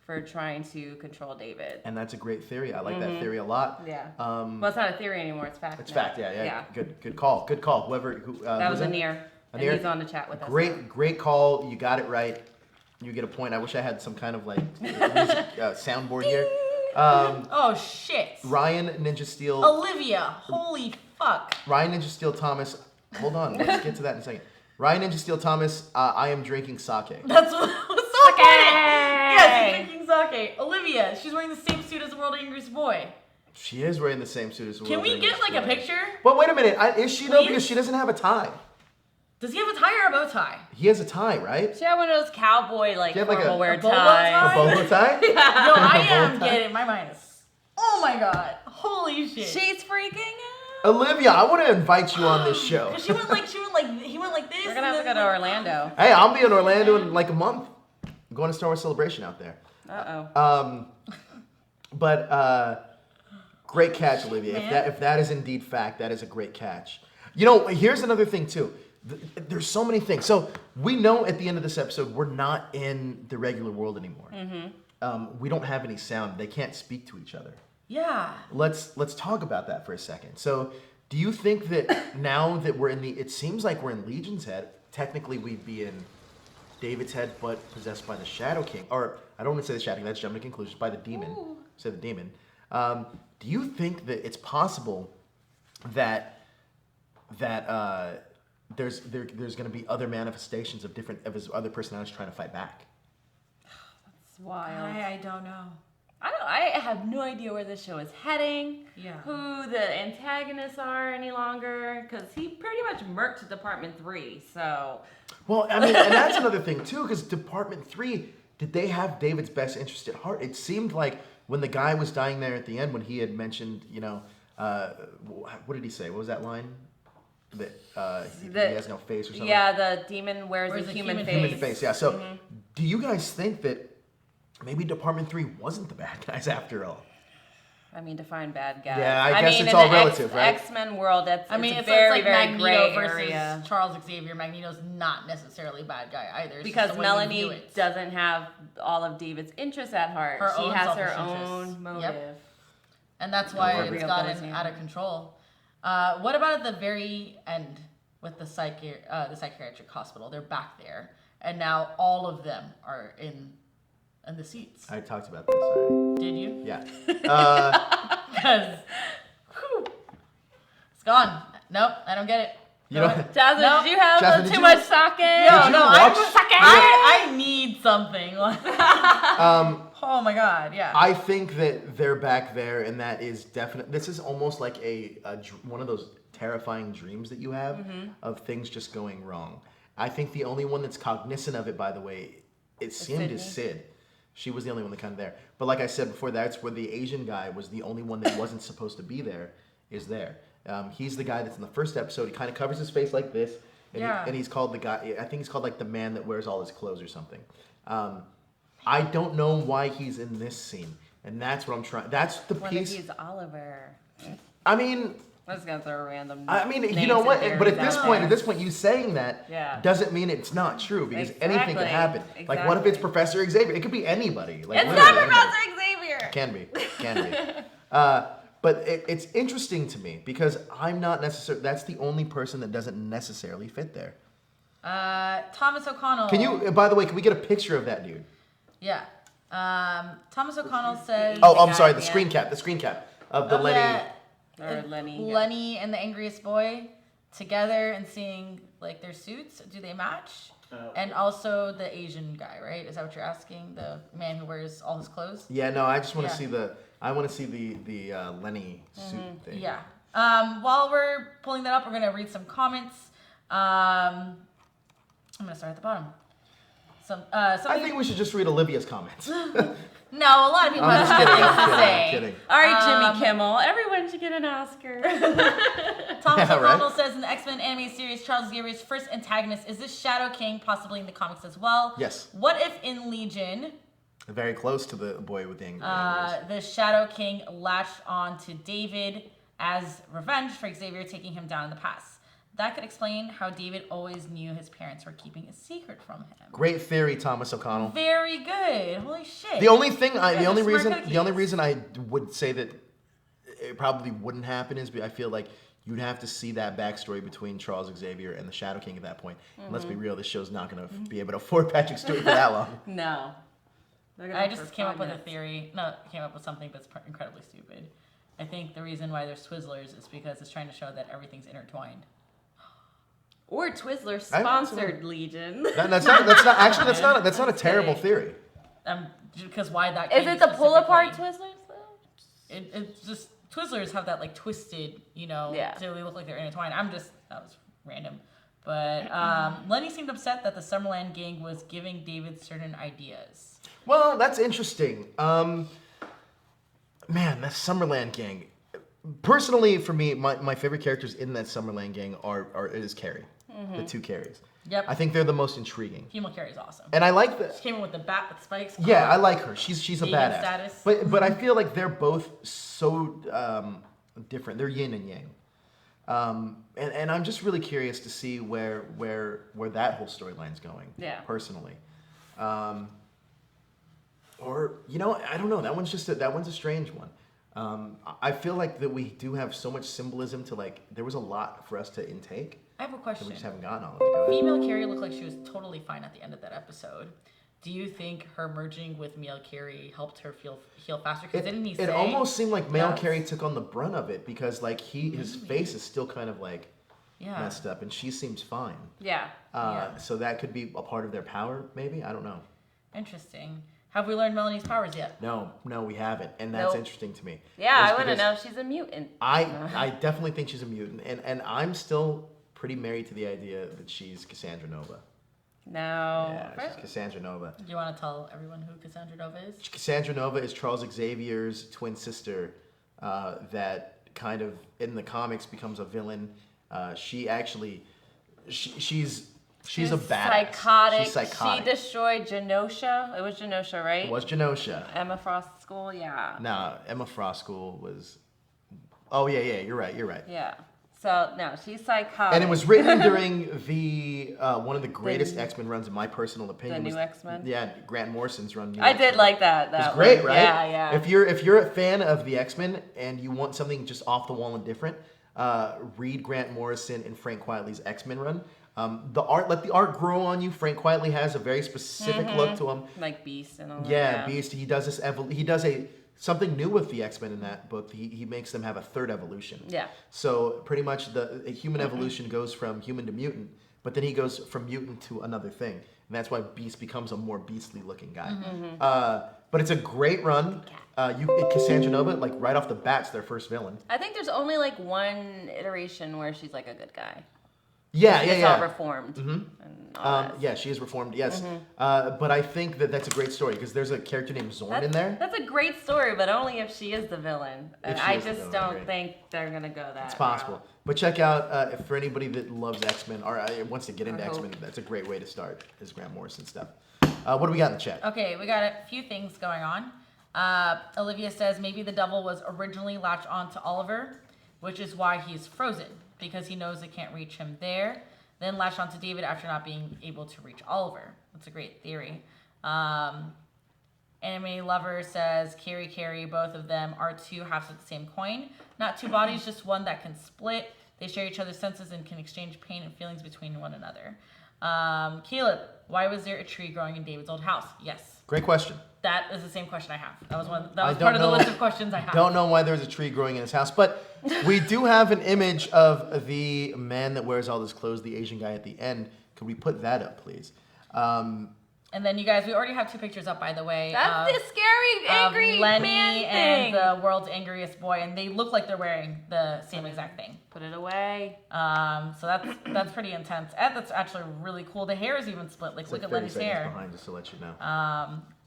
for trying to control David. And that's a great theory. I like that theory a lot. Yeah. Well, it's not a theory anymore. It's fact. It's fact. Yeah. Good call. Good call. Who that was Anir. And he's on the chat with us. Great call. You got it right. You get a point. I wish I had some kind of like music, soundboard here. Oh shit. Ryan Ninja Steel. Olivia. Holy fuck. Ryan Ninja Steel Thomas. Hold on. Let's get to that in a second. Ryan Ninja Steel Thomas. I am drinking sake. That's what was so funny. Yes, he's drinking sake. Olivia. She's wearing the same suit as the world's angriest boy. She is wearing the same suit as Can we get like a picture? Well, wait a minute. Is she though? Please? Because she doesn't have a tie. Does he have a tie or a bow tie? He has a tie, right? She had one of those cowboy like She had, like, formal wear a bolo ties. tie? A bolo tie? Yo, I am Bow tie. getting my mind is. Oh my god! Holy shit! She's freaking out. Olivia, I want to invite you on this show. Cause he went like he went like this. We're gonna have to go to Orlando. Hey, I'll be in Orlando in like a month. I'm going to Star Wars Celebration out there. But great catch, Olivia. Man. If that is indeed fact, that is a great catch. You know, here's another thing too. There's so many things. So we know at the end of this episode we're not in the regular world anymore. We don't have any sound. They can't speak to each other. Yeah. Let's talk about that for a second. So, do you think that now that we're in it seems like we're in Legion's head. Technically, we'd be in David's head, but possessed by the Shadow King. Or I don't want to say the Shadow King. That's jumping to conclusions. By the demon. Say the demon. Do you think that it's possible that there's going to be other manifestations of his other personalities trying to fight back? It's wild. I don't know. I have no idea where this show is heading. Yeah. Who the antagonists are any longer? Because he pretty much murked Department 3. So. Well, I mean, and that's another thing too, because Department 3, did they have David's best interest at heart? It seemed like when the guy was dying there at the end, when he had mentioned, you know, what did he say? What was that line? That he has no face or something? Yeah, the demon wears a human face. Human face, yeah. So, do you guys think that maybe Department 3 wasn't the bad guys after all? I mean, define bad guys. Yeah, I guess mean, it's in all the relative, right? X-Men world, it's It's very, like very Magneto gray versus area. Charles Xavier. Magneto's not necessarily a bad guy either. It's Because just the way we view Melanie it. doesn't have all of David's interests at heart. Her She own has her selfish interests. own motive. Yep. And that's why Real it's gotten boys, out of control. What about at the very end with the psychiatric hospital? They're back there, and now all of them are in the seats. I talked about this already. Did you? Yeah. Because it's gone. Nope, I don't get it. You know, Jasmine, No. did you have Jasmine, did too you- much sake? No, no, watch- I need something. Oh my god, yeah. I think that they're back there, and that is definite. This is almost like one of those terrifying dreams that you have of things just going wrong. I think the only one that's cognizant of it, by the way, it seemed is Sid. She was the only one that kind of there. But like I said before, that's where the Asian guy was the only one that wasn't supposed to be there. Is there? He's the guy that's in the first episode. He kind of covers his face like this, and, and he's called the guy. I think he's called like the man that wears all his clothes or something. I don't know why he's in this scene, and that's what I'm trying. That's the What piece. if he's Oliver? I mean, I'm just gonna throw a random. you know what? But at this point, you saying that Yeah. doesn't mean it's not true because anything can happen. Exactly. Like, what if it's Professor Xavier? It could be anybody. Like, It's literally not anybody. Professor Xavier. Can be. But it's interesting to me because I'm not necessarily. That's the only person that doesn't necessarily fit there. Thomas O'Connell. Can you? By the way, can we get a picture of that dude? Yeah. Thomas O'Connell says. Oh, I'm guy sorry. at The the screen end. cap. The screen cap of the Lenny. Or Lenny. Lenny and the Angriest Boy together and seeing like their suits. Do they match? And also the Asian guy, right? Is that what you're asking? The man who wears all his clothes? Yeah. No, I just want to Yeah. see the. I want to see the Lenny suit thing. Yeah. While we're pulling that up, we're gonna read some comments. I'm gonna start at the bottom. I think we should just read Olivia's comments. No, a lot of people I'm have just kidding. things to I'm say. kidding. All right, Jimmy Kimmel. Everyone should get an Oscar. Thomas Yeah, O'Connell right? says in the X-Men animated series, Charles Xavier's first antagonist is this Shadow King, possibly in the comics as well. Yes. What if in Legion, Very close to the boy with the angry ears. the Shadow King latched on to David as revenge for Xavier taking him down in the past? That could explain how David always knew his parents were keeping a secret from him. Great theory, Thomas O'Connell. Very good. Holy shit. The only smart reason I would say that it probably wouldn't happen is I feel like you'd have to see that backstory between Charles Xavier and the Shadow King at that point. And let's be real, this show's not going to be able to afford Patrick Stewart for that long. No. I just came up with a theory. No, I came up with something that's incredibly stupid. I think the reason why there's Twizzlers is because it's trying to show that everything's intertwined. Or Twizzler sponsored Legion. That's not a terrible theory. Because why that? Is came it the pull apart specifically. Twizzlers though? It's just Twizzlers have that like twisted, Yeah. so they look like they're intertwined. That was random. But Lenny seemed upset that the Summerland gang was giving David certain ideas. Well, that's interesting. Man, that Summerland gang. Personally, for me, my favorite characters in that Summerland gang is Carrie. The two Carries. Yep. I think they're the most intriguing. Female Carrie's awesome. And I like that. She came in with the bat with spikes. Yeah, I like her. She's a Vegan badass. status. But I feel like they're both so different. They're yin and yang. And I'm just really curious to see where that whole storyline's going. Yeah. Personally. Or I don't know. That one's a strange one. I feel like that we do have so much symbolism to there was a lot for us to intake. I have a And question. we just haven't gotten all of it. Go ahead. Female Carrie looked like she was totally fine at the end of that episode. Do you think her merging with male Carrie helped her heal faster? Because didn't he say... It almost seemed like male Yes. Carrie took on the brunt of it because his face is still kind of Yeah. messed up and she seems fine. Yeah. Yeah. So that could be a part of their power, maybe? I don't know. Interesting. Have we learned Melanie's powers yet? No, we haven't. And that's Nope. interesting to me. Yeah, It's I want to because know if she's a mutant. I definitely think she's a mutant. And I'm still pretty married to the idea that she's Cassandra Nova. No. Yeah, she's Cassandra Nova. Do you want to tell everyone who Cassandra Nova is? Cassandra Nova is Charles Xavier's twin sister that kind of, in the comics, becomes a villain. She's a badass. Psychotic. She's psychotic. She destroyed Genosha. It was Genosha, right? It was Genosha. Emma Frost School, yeah. No, Emma Frost School was... Oh, yeah, you're right. Yeah. So, no, she's psychotic. And it was written during the one of the greatest X-Men runs, in my personal opinion. The was- new X-Men? Yeah, Grant Morrison's run. New I did X-Men. like that. It's That great, one. right? Yeah. If you're a fan of the X-Men and you want something just off the wall and different, read Grant Morrison and Frank Quietly's X-Men run. Let the art grow on you. Frank Quietly has a very specific look to him. Like Beast and all that. Yeah, Beast. He does this. He does something new with the X-Men in that book. He makes them have a third evolution. Yeah. So pretty much the human evolution goes from human to mutant, but then he goes from mutant to another thing, and that's why Beast becomes a more beastly looking guy. But it's a great run. Cassandra Nova, right off the bat's their first villain. I think there's only one iteration where she's a good guy. Yeah, She's all reformed. And all that. Yeah, she is reformed. Yes, but I think that's a great story because there's a character named Zorn in there. That's a great story, but only if she is the villain. And If she I is the just villain, I don't agree. think they're gonna go that. It's possible. But check out for anybody that loves X-Men or wants to get into Or hope. X-Men. That's a great way to start. Is Grant Morrison stuff. What do we got in the chat? Okay, we got a few things going on. Olivia says maybe the devil was originally latched on to Oliver, which is why he's frozen, because he knows it can't reach him there. Then latched onto David after not being able to reach Oliver. That's a great theory. Anime Lover says, Carrie, both of them are two halves of the same coin. Not two bodies, just one that can split. They share each other's senses and can exchange pain and feelings between one another. Caleb, why was there a tree growing in David's old house? Yes. Great question. That is the same question I have. That was I part don't of the know- list of questions I have. Don't know why there's a tree growing in his house, but we do have an image of the man that wears all his clothes, the Asian guy at the end. Could we put that up, please? And then you guys, we already have two pictures up, by the way. That's the scary, angry of Lenny man and thing. the world's angriest boy, and they look like they're wearing the same exact thing. Put it away. So that's pretty intense. And that's actually really cool. The hair is even split. Like, It's look like at 30 Lenny's seconds hair. behind, just to let you know.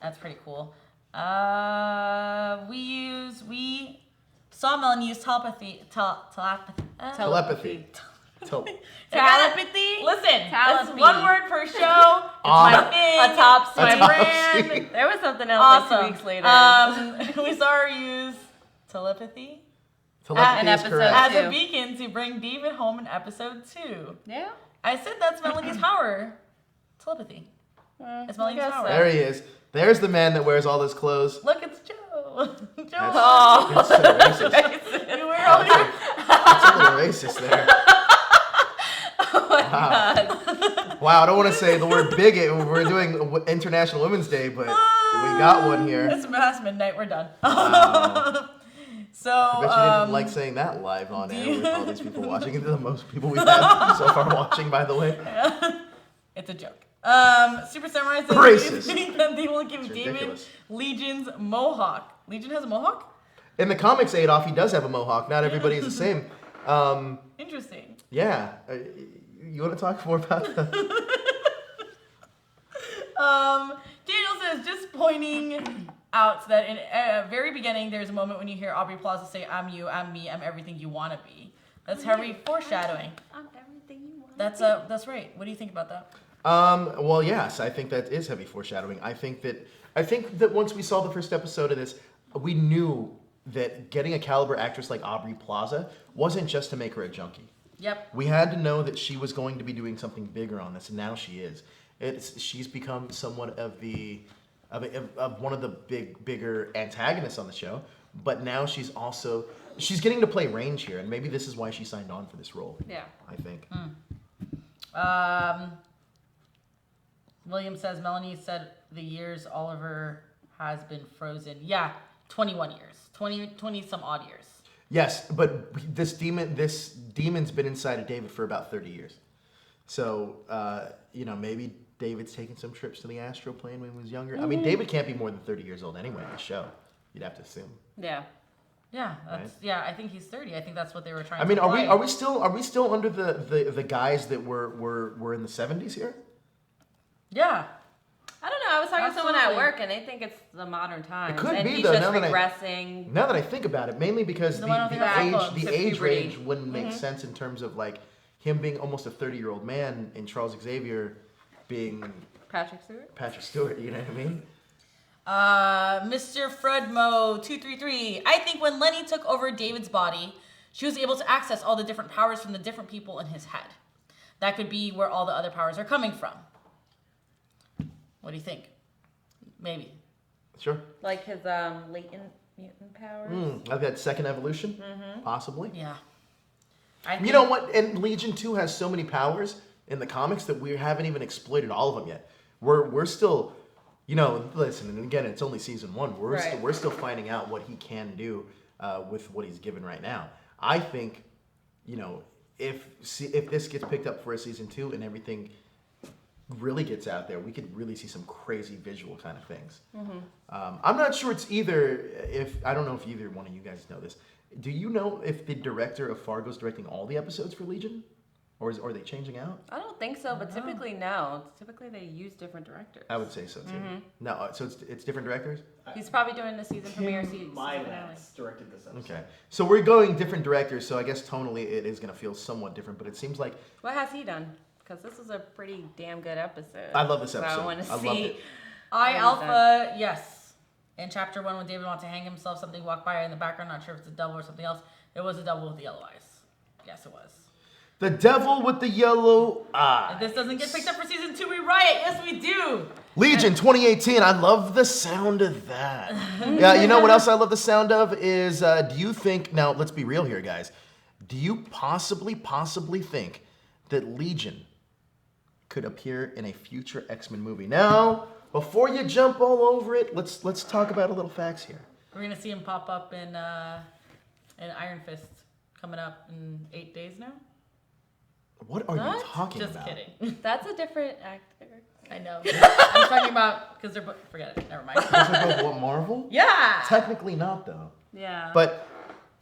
That's pretty cool. We saw Melanie use telepathy. Telepathy. Telepathy. Telepathy. Listen, that's Telepathy. one word per show. It's my thing. A top It's my top brand. secret. There was something else Awesome. 2 weeks later. We saw her use telepathy Telepathy an is episode. correct. as a Two. beacon to bring David home in episode 2. Yeah. I said that's Melanie's power. Telepathy. It's Melanie's guess power. so. There he is. There's the man that wears all his clothes. Look, it's Joe. Joe. It's so racist. You wear all your... It's a little racist there. Wow, I don't want to say the word bigot when we're doing International Women's Day, but we got one here. It's past midnight. We're done. Wow. So, I bet you didn't like saying that live on air with all these people watching. It's the most people we've had so far watching, by the way. it's a joke. Super Samurai says, Racist. do you think that they will give It's David ridiculous. Legion's mohawk? Legion has a mohawk? In the comics, Adolf, he does have a mohawk. Not everybody is the same. Interesting. Yeah. You want to talk more about that? Daniel says, just pointing out that in very beginning, there's a moment when you hear Aubrey Plaza say, I'm you, I'm me, I'm everything you want to be. That's heavy foreshadowing. I'm everything you want. That's right. What do you think about that? Well, yes, I think that is heavy foreshadowing. I think that once we saw the first episode of this, we knew that getting a caliber actress like Aubrey Plaza wasn't just to make her a junkie. Yep. We had to know that she was going to be doing something bigger on this, and now she is. She's become somewhat of one of the bigger antagonists on the show, but now she's getting to play range here, and maybe this is why she signed on for this role. Yeah. I think. William says, Melanie said the years Oliver has been frozen. Yeah, 21 years. 20 some odd years. Yes, but this demon's been inside of David for about 30 years. So, maybe David's taking some trips to the astral plane when he was younger. I mean, David can't be more than 30 years old anyway in the show. You'd have to assume. Yeah. Yeah, I think he's 30. I think that's what they were trying to I mean, imply. are we still under the guys that were in the 70s here? Yeah. I don't know. I was talking to someone at Absolutely. work, and they think it's the modern times. It could and be, he's though, just now that regressing. Now that I think about it, mainly because No, I don't think that's the to age puberty. range wouldn't make sense in terms of like him being almost a 30-year-old man and Charles Xavier being Patrick Stewart? Patrick Stewart. You know what I mean? Mr. Fredmo233. I think when Lenny took over David's body, she was able to access all the different powers from the different people in his head. That could be where all the other powers are coming from. What do you think? Maybe. Sure. Like his latent mutant powers? I've got second evolution, possibly. Yeah. You know what? And Legion 2 has so many powers in the comics that we haven't even exploited all of them yet. We're still, listen, and again, it's only season 1. We're still finding out what he can do with what he's given right now. I think, if this gets picked up for a season 2 and everything really gets out there, we could really see some crazy visual kind of things. I'm not sure it's I don't know if either one of you guys know this. Do you know if the director of Fargo's directing all the episodes for Legion? Or are they changing out? I don't think so, but typically no. Typically they use different directors. I would say so too. No, so it's different directors? He's probably doing the season premiere, season finale. Mylance directed this episode. Okay. So we're going different directors, so I guess tonally it is going to feel somewhat different, but it seems like... What has he done? Because this is a pretty damn good episode. I love this So episode. I want to loved see. it. I What is Alpha, yes. In chapter 1, when David wants to hang himself, something walked by in the background. Not sure if it's a devil or something else. It was a devil with the yellow eyes. Yes, it was. The devil with the yellow eye. If this doesn't get picked up for season 2, we riot. Yes, we do. Legion 2018. I love the sound of that. Yeah, you know what else I love the sound of is, do you think, now let's be real here, guys. Do you possibly think that Legion could appear in a future X-Men movie? Now, before you jump all over it, let's talk about a little facts here. We're going to see him pop up in Iron Fist coming up in 8 days now. What are you talking Just about? kidding. That's a different actor. I know. I'm talking about, because they're, forget it. Never mind. Is it what, Marvel? Yeah. Technically not, though. Yeah. But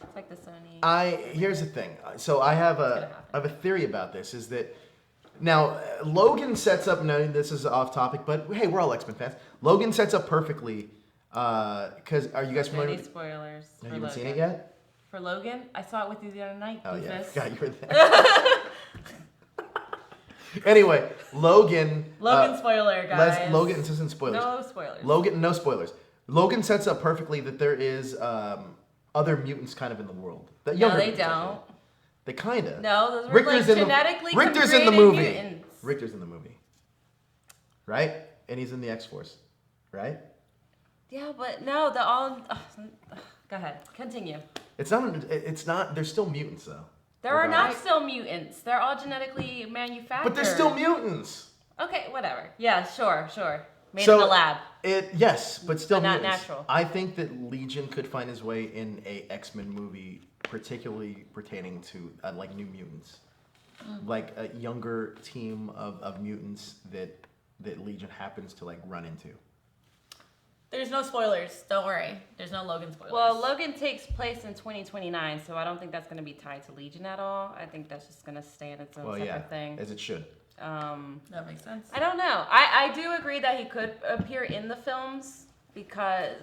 it's like the Sony. here's the thing. So I have a theory about this. Is that now Logan sets up. Now this is off topic, but hey, we're all X-Men fans. Logan sets up perfectly. Because are you guys familiar? Any with spoilers? Have for you seen Logan? it yet? For Logan, I saw it with you the other night. Oh yeah, Doofus. God, you were there. Anyway, Logan. Spoiler, guys. Logan, this isn't spoilers. No spoilers. Logan, no spoilers. Logan sets up perfectly that there is other mutants kind of in the world. That No, younger they mutants, don't. actually. They kind of. No, those were Richter's like in genetically Richter's in the created movie. mutants. Richter's in the movie. Right? And he's in the X-Force. Right? Yeah, but no, the all. Go ahead, continue. It's not. They're still mutants though. There are not Regardless. still mutants. They're all genetically manufactured. But they're still mutants. Okay, whatever. Yeah, sure. Made So- in the lab. Yes, but still But not mutants. natural. I think that Legion could find his way in a X-Men movie, particularly pertaining to like New Mutants, like a younger team of mutants that Legion happens to like run into. There's no spoilers. Don't worry. There's no Logan spoilers. Well, Logan takes place in 2029, so I don't think that's going to be tied to Legion at all. I think that's just going to stay in its own separate thing. As it should. That makes sense. I don't know. I do agree that he could appear in the films because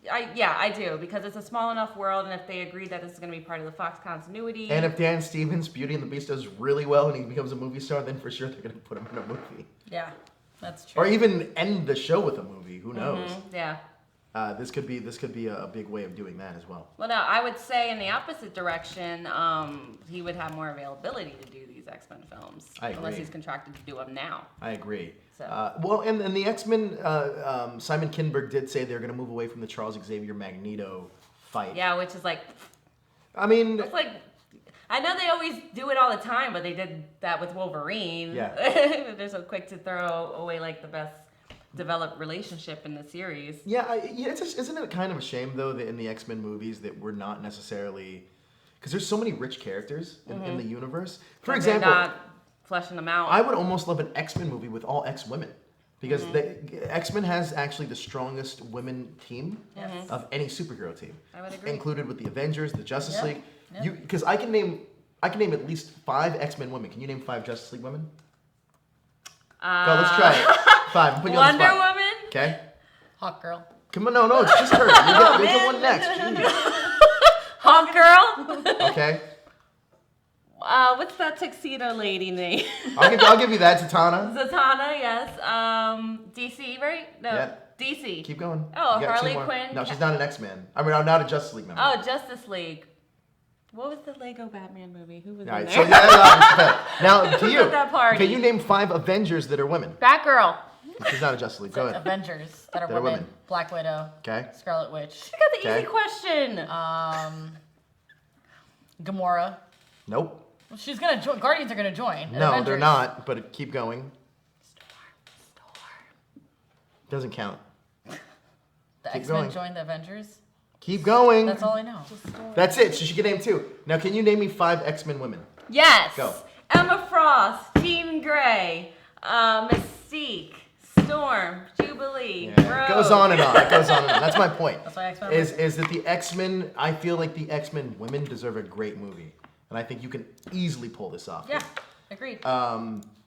I do, because it's a small enough world, and if they agree that this is going to be part of the Fox continuity. And if Dan Stevens' Beauty and the Beast does really well and he becomes a movie star, then for sure they're going to put him in a movie. Yeah, that's true. Or even end the show with a movie. Who knows? Yeah. This could be a big way of doing that as well. Well, no, I would say in the opposite direction, he would have more availability to do these X-Men films. I agree. Unless he's contracted to do them now. I agree. So. Well, and the X-Men, Simon Kinberg did say they're going to move away from the Charles Xavier Magneto fight. Yeah, which is like, I mean, it's like, I know they always do it all the time, but they did that with Wolverine. Yeah. They're so quick to throw away like the best developed relationship in the series. yeah, isn't it kind of a shame though that in the X-Men movies that we're not necessarily, because there's so many rich characters in the universe. For But example, they're not fleshing them out. I would almost love an X-Men movie with all X-women. Because the X-Men has actually the strongest women team of any superhero team. I would agree. Included with the Avengers, the Justice League. Yep. Because I can name at least 5 X-Men women. Can you name 5 Justice League women? Go, let's try it. 5. I'm putting you on the Wonder spot. Woman? Okay. Hawk Girl. Come on, no, it's just her. You'll get one next. Jeez. Hawk Girl? Okay. What's that tuxedo lady name? I'll give you that, Zatanna. Zatanna, yes. DC, right? No. Yeah. DC. Keep going. Oh, You got 2 Harley more. Quinn. No, she's not an X-Men. I mean, I'm not a Justice League member. Oh, Justice League. What was the Lego Batman movie? Who was All in right, there? so yeah, now to you. at that party? Can you name 5 Avengers that are women? Batgirl. She's not a Justice League. Go ahead. Avengers that are That are women. women. Black Widow. Okay. Scarlet Witch. I got the Okay. easy question. Gamora. Nope. Well, she's gonna join. Guardians are gonna join. No, Avengers. they're not. But keep going. Doesn't count. The Keep X-Men going. joined the Avengers. Keep going. That's all I know. That's it. So she can name 2. Now, can you name me 5 X-Men women? Yes. Go. Emma Frost, Jean Grey, Mystique, Storm, Jubilee, Yeah. It Rogue. goes on and on. It goes on and on. That's my point. That's why X-Men. Is that the X-Men? I feel like the X-Men women deserve a great movie, and I think you can easily pull this off. Yeah, agreed.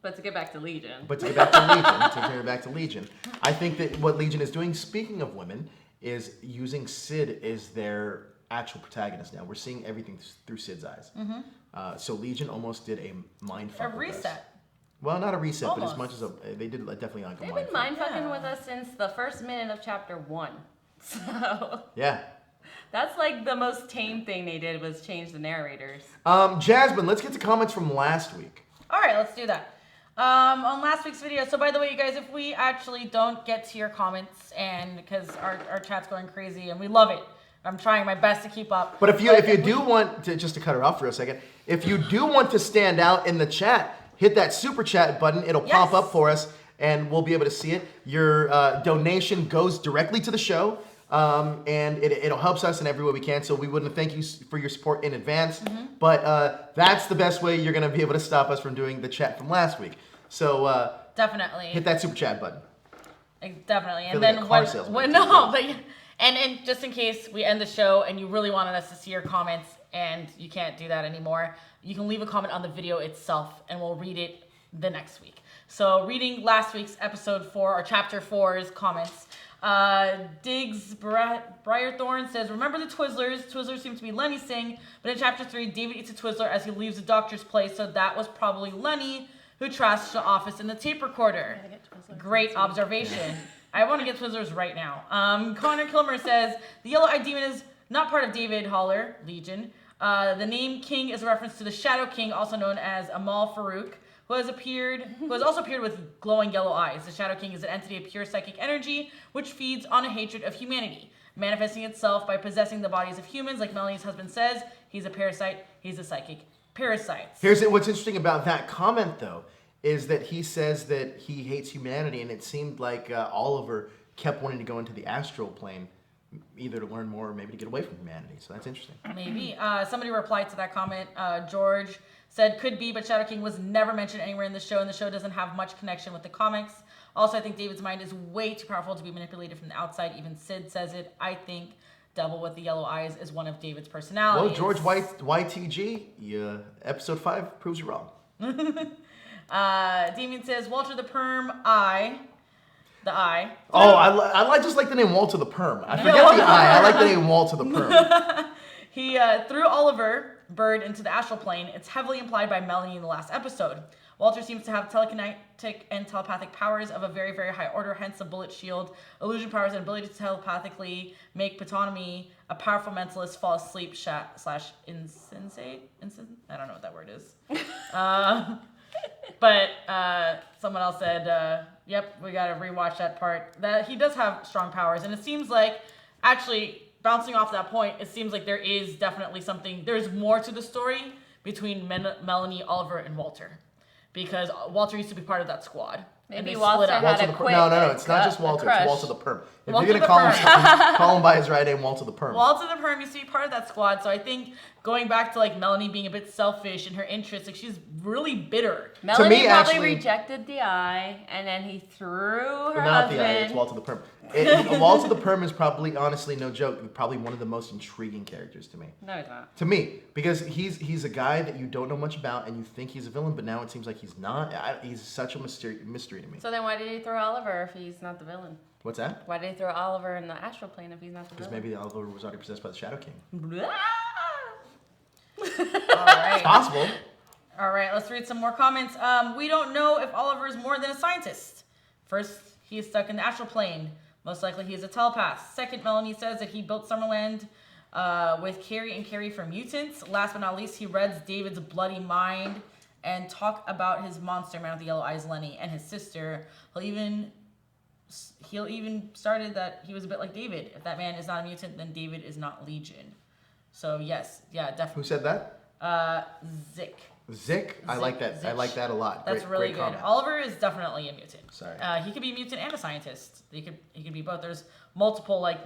But to get back to Legion. But to get back to Legion, I think that what Legion is doing, speaking of women, is using Sid as their actual protagonist now. We're seeing everything through Sid's eyes. So Legion almost did a mindfuck. A with us. reset. Well, not a reset, but as Almost. much as they did definitely like a They've mindfuck. been mindfucking Yeah. with us since the first minute of chapter 1. So Yeah. that's like the most tame thing they did was change the narrators. Jasmine, let's get to comments from last week. All right, let's do that. On last week's video, so by the way, you guys, if we actually don't get to your comments, and because our chat's going crazy and we love it, I'm trying my best to keep up. But if you do want to, just to cut her off for a second, if you do want to stand out in the chat, hit that super chat button. It'll pop Yes. up for us, and we'll be able to see it. Your donation goes directly to the show, and it'll help us in every way we can. So we wouldn't thank you for your support in advance. But that's the best way you're going to be able to stop us from doing the chat from last week. So Definitely. hit that super chat button. Definitely. Feel And like then a car when, salesman. no, but and just in case we end the show and you really wanted us to see your comments and you can't do that anymore, you can leave a comment on the video itself and we'll read it the next week. So reading last week's episode 4 or chapter 4's comments. Diggs Briarthorn says, remember the Twizzlers? Twizzlers seem to be Lenny's thing, but in chapter 3, David eats a Twizzler as he leaves the doctor's place, so that was probably Lenny who trashed the office in the tape recorder. Great observation. I want to get Twizzlers right now. Connor Kilmer says, the Yellow-Eyed Demon is not part of David Haller, Legion. The name King is a reference to the Shadow King, also known as Amal Farouk, who has also appeared with glowing yellow eyes. The Shadow King is an entity of pure psychic energy, which feeds on a hatred of humanity, manifesting itself by possessing the bodies of humans. Like Melanie's husband says, he's a parasite, he's a psychic parasite. What's interesting about that comment, though, is that he says that he hates humanity, and it seemed like Oliver kept wanting to go into the astral plane, either to learn more or maybe to get away from humanity. So that's interesting. Maybe. Somebody replied to that comment. George said, could be, but Shadow King was never mentioned anywhere in the show, and the show doesn't have much connection with the comics. Also, I think David's mind is way too powerful to be manipulated from the outside. Even Sid says it. I think Devil with the Yellow Eyes is one of David's personalities. Well, George YTG, yeah, episode 5 proves you wrong. Damien says, Walter the Perm, I. The I. Oh, I just like the name Walter the Perm. I forget the I. I like the name Walter the Perm. He threw Oliver Bird into the astral plane. It's heavily implied by Melanie in the last episode. Walter seems to have telekinetic and telepathic powers of a very, very high order, hence the bullet shield, illusion powers, and ability to telepathically make Ptolemy, a powerful mentalist, fall asleep slash insensate. I don't know what that word is. But someone else said, yep, we got to rewatch that part. That he does have strong powers, and it seems like, actually, bouncing off that point, it seems like there is definitely something, there's more to the story between Melanie, Oliver, and Walter. Because Walter used to be part of that squad. Maybe and Walter split had up. a quick No, it's not just Walter. crush. It's Walter the Perm. If Walter you're the gonna Perm. call him by his right name, Walter the Perm. Walter the Perm used to be part of that squad, so I think going back to like Melanie being a bit selfish in her interests, like she's really bitter. Melanie me, probably actually- rejected the eye, and then he threw her Not husband. the I. It's Walter the Perm. Walter the Perm is probably, honestly, no joke, probably one of the most intriguing characters to me. No, he's not. To me, because he's a guy that you don't know much about, and you think he's a villain, but now it seems like he's not. He's such a mystery to me. So then why did he throw Oliver if he's not the villain? What's that? Why did he throw Oliver in the astral plane if he's not the Because villain? maybe Oliver was already possessed by the Shadow King. All right. It's possible. All right, let's read some more comments. We don't know if Oliver is more than a scientist. First, he is stuck in the astral plane. Most likely he is a telepath. Second, Melanie says that he built Summerland with Carrie and Carrie for mutants. Last but not least, he reads David's bloody mind and talk about his monster man with the yellow eyes, Lenny, and his sister. He'll even started that he was a bit like David. If that man is not a mutant, then David is not Legion. So yes, yeah, definitely. Who said that? Zik. Zik? I like that. I like that a lot. That's Great- really great good. comment. Oliver is definitely a mutant. Sorry. He could be a mutant and a scientist. He could be both. There's multiple like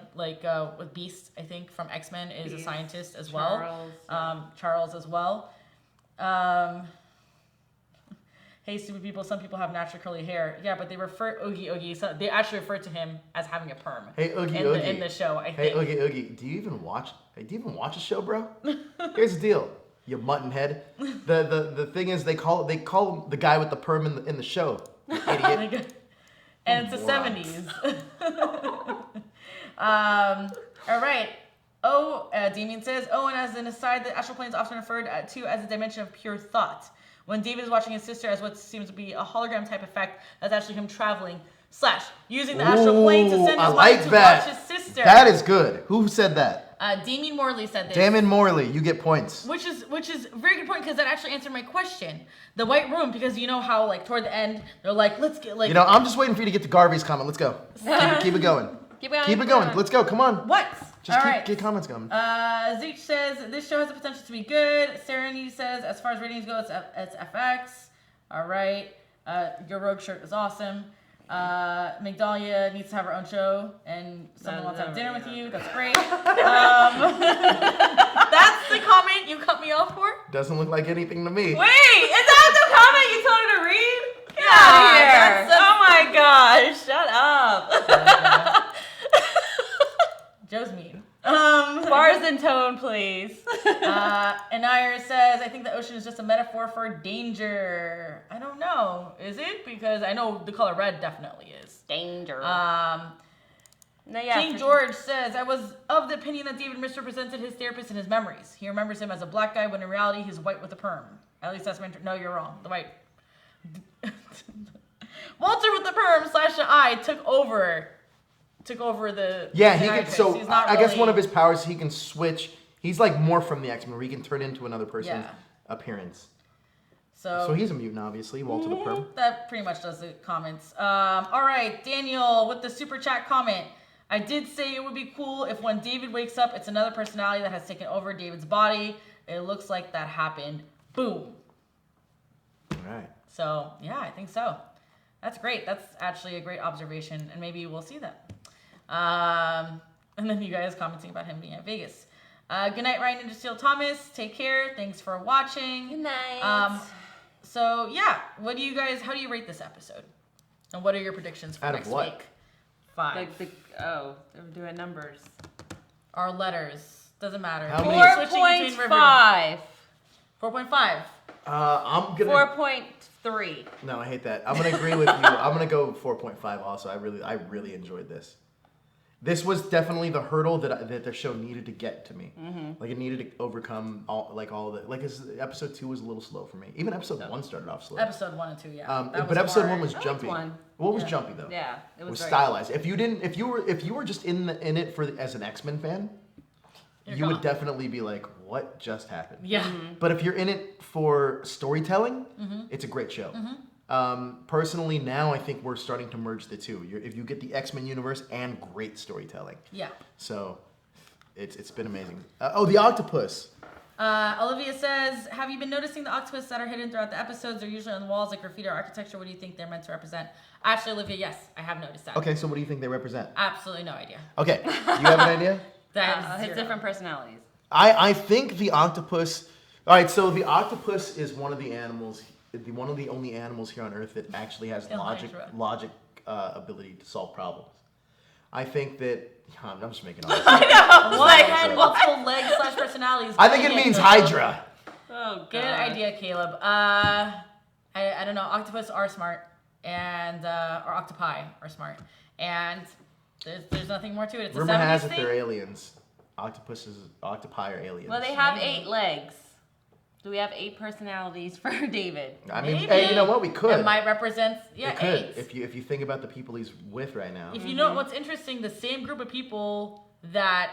with Beast, I think from X-Men is a Beast, scientist as Charles, well. Charles as well. Hey, stupid people! Some people have naturally curly hair. Yeah, but they refer Oogie. So they actually refer to him as having a perm. Hey, Oogie, in the show, I Hey, think. Oogie, do you even watch a show, bro? Here's the deal, you mutton head. The thing is, they call the guy with the perm in the show, you idiot. And it's the Moron. 70s. All right. Damien says, and as an aside, the astral plane is often referred to as a dimension of pure thought. When David is watching his sister as what seems to be a hologram type effect, that's actually him traveling / using the astral plane to send I his like mind to that. watch his sister. That is good. Who said that? Damien Morley said this. Damon Morley, you get points. Which is a very good point because that actually answered my question. The White Room, because you know how like toward the end they're like, let's get like. You know, I'm just waiting for you to get to Garvey's comment. Let's go. Keep it going. Keep going. Keep it going. Let's go. Come on. What? Just All keep right. get comments going. Zeech says this show has the potential to be good. Serenity says as far as ratings go, it's FX. All right. Your Rogue shirt is awesome. Migdalia needs to have her own show, and someone wants to have dinner with you. That's great. That's the comment you cut me off for? Doesn't look like anything to me. Wait, is that the comment you told her to read? Get out of here. Oh my gosh, shut up. Joe's mean. Bars and tone, please. Anir says, I think the ocean is just a metaphor for danger. I don't know. Is it? Because I know the color red definitely is. Danger. No, King George says, I was of the opinion that David misrepresented his therapist in his memories. He remembers him as a black guy when in reality he's white with a perm. At least that's my... No, you're wrong. The white... Walter with the perm / the eye took over the... Yeah, he psychiatrist. can. So He's not I guess really- one of his powers, he can switch. He's like more from the X-Men, where he can turn into another person's Yeah. appearance. So So he's a mutant, obviously. Walter the Perm. that pretty much does the comments. All right, Daniel with the super chat comment. I did say it would be cool if when David wakes up, it's another personality that has taken over David's body. It looks like that happened. Boom. All right. So, yeah, I think so. That's great. That's actually a great observation, and maybe we'll see that. And then you guys commenting about him being at Vegas. Good night, Ryan and Steele Thomas. Take care. Thanks for watching. Good night. So, yeah, how do you rate this episode? And what are your predictions for Out of next what? week? 5. Like they're doing numbers. Our letters. Doesn't matter. How We many- keep switching between 4.5. 4.5. I'm gonna. 4.3. No, I hate that. I'm gonna agree with you. I'm gonna go 4.5. Also, I really enjoyed this. This was definitely the hurdle that the show needed to get to me. Like it needed to overcome all the episode 2 was a little slow for me. Even episode 1 started off slow. Episode 1 and 2, yeah. That But episode hard. 1 was I liked jumpy. 1. What was Yeah. jumpy though? Yeah, it It was very stylized. If you were just in it for as an X-Men fan, You're you would gone. definitely be like, "What just happened?" Yeah. But if you're in it for storytelling, it's a great show. Personally, now I think we're starting to merge the two. If you get the X-Men universe and great storytelling, Yeah. so it's been amazing. The octopus. Olivia says, have you been noticing the octopus that are hidden throughout the episodes? They're usually on the walls like graffiti or architecture. What do you think they're meant to represent? Actually, Olivia, yes, I have noticed that. Okay, so what do you think they represent? Absolutely no idea. Okay, you have an idea? That is his zero. different personalities. I think the octopus. All right, so the octopus is one of the animals, one of the only animals here on Earth that actually has logic ability to solve problems. I think that I'm just making all this. One Like- head, multiple legs / personalities. I think it means Hydra. Oh, Good idea, Caleb. I don't know. Octopus are smart, and or octopi are smart, and there's nothing more to it. It's Rumor a 70s has it thing. they're aliens. Octopi are aliens. Well, they have Maybe. 8 legs. Do we have 8 personalities for David? I mean, Maybe. hey, you know what? We could. It might represent It could. 8. If you think about the people he's with right now. If you know what's interesting, the same group of people that,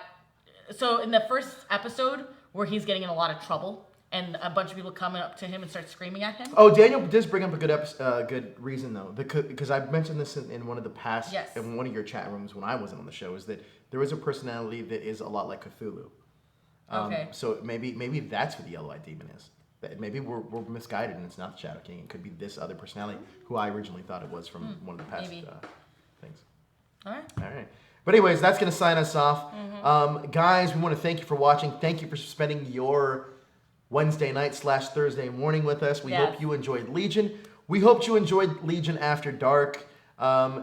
so in the first episode where he's getting in a lot of trouble and a bunch of people coming up to him and start screaming at him. Oh, Daniel does bring up a good reason though, because I mentioned this in one of the past, Yes. in one of your chat rooms when I wasn't on the show, is that there is a personality that is a lot like Cthulhu. Okay. So maybe that's who the yellow-eyed demon is. That maybe we're misguided and it's not the Shadow King. It could be this other personality who I originally thought it was from one of the past maybe. things. All right. All right. But anyways, that's going to sign us off. Guys, we want to thank you for watching. Thank you for spending your Wednesday night / Thursday morning with us. We Yes. hope you enjoyed Legion. We hope you enjoyed Legion After Dark.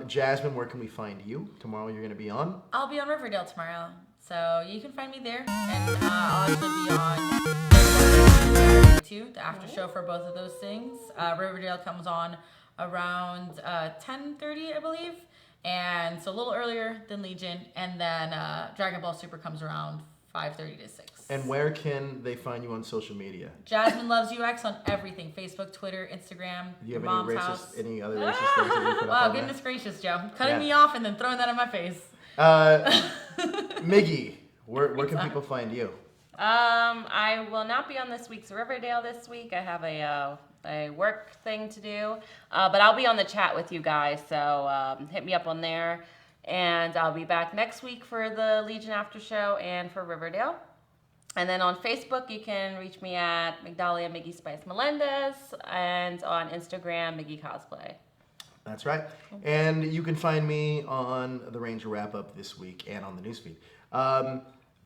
Jasmine, where can we find you? Tomorrow you're going to be on. I'll be on Riverdale tomorrow, so you can find me there, and I'll also be on too, the after show for both of those things. Riverdale comes on around 10:30, I believe, and so a little earlier than Legion, and then Dragon Ball Super comes around 5:30 to 6. And where can they find you on social media? Jasmine Loves UX on everything: Facebook, Twitter, Instagram, Do you have Mom's house. any other racist things that you put Wow, up on goodness gracious, Joe. Cutting Yeah. me off and then throwing that in my face. there? Miggy, where can people find you? I will not be on this week's Riverdale this week. I have a work thing to do, but I'll be on the chat with you guys. So hit me up on there, and I'll be back next week for the Legion After Show and for Riverdale. And then on Facebook, you can reach me at Migdalia Miggy Spice Melendez, and on Instagram, Miggy Cosplay. That's right. And you can find me on the Ranger Wrap Up this week and on the newsfeed.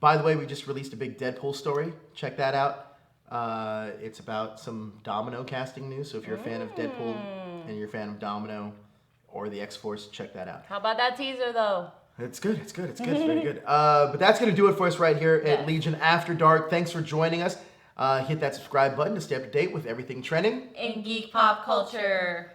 By the way, we just released a big Deadpool story. Check that out. It's about some Domino casting news. So if you're a fan of Deadpool and you're a fan of Domino or the X-Force, check that out. How about that teaser, though? It's good. It's very good. But that's going to do it for us right here at Yes. Legion After Dark. Thanks for joining us. Hit that subscribe button to stay up to date with everything trending. In geek pop culture.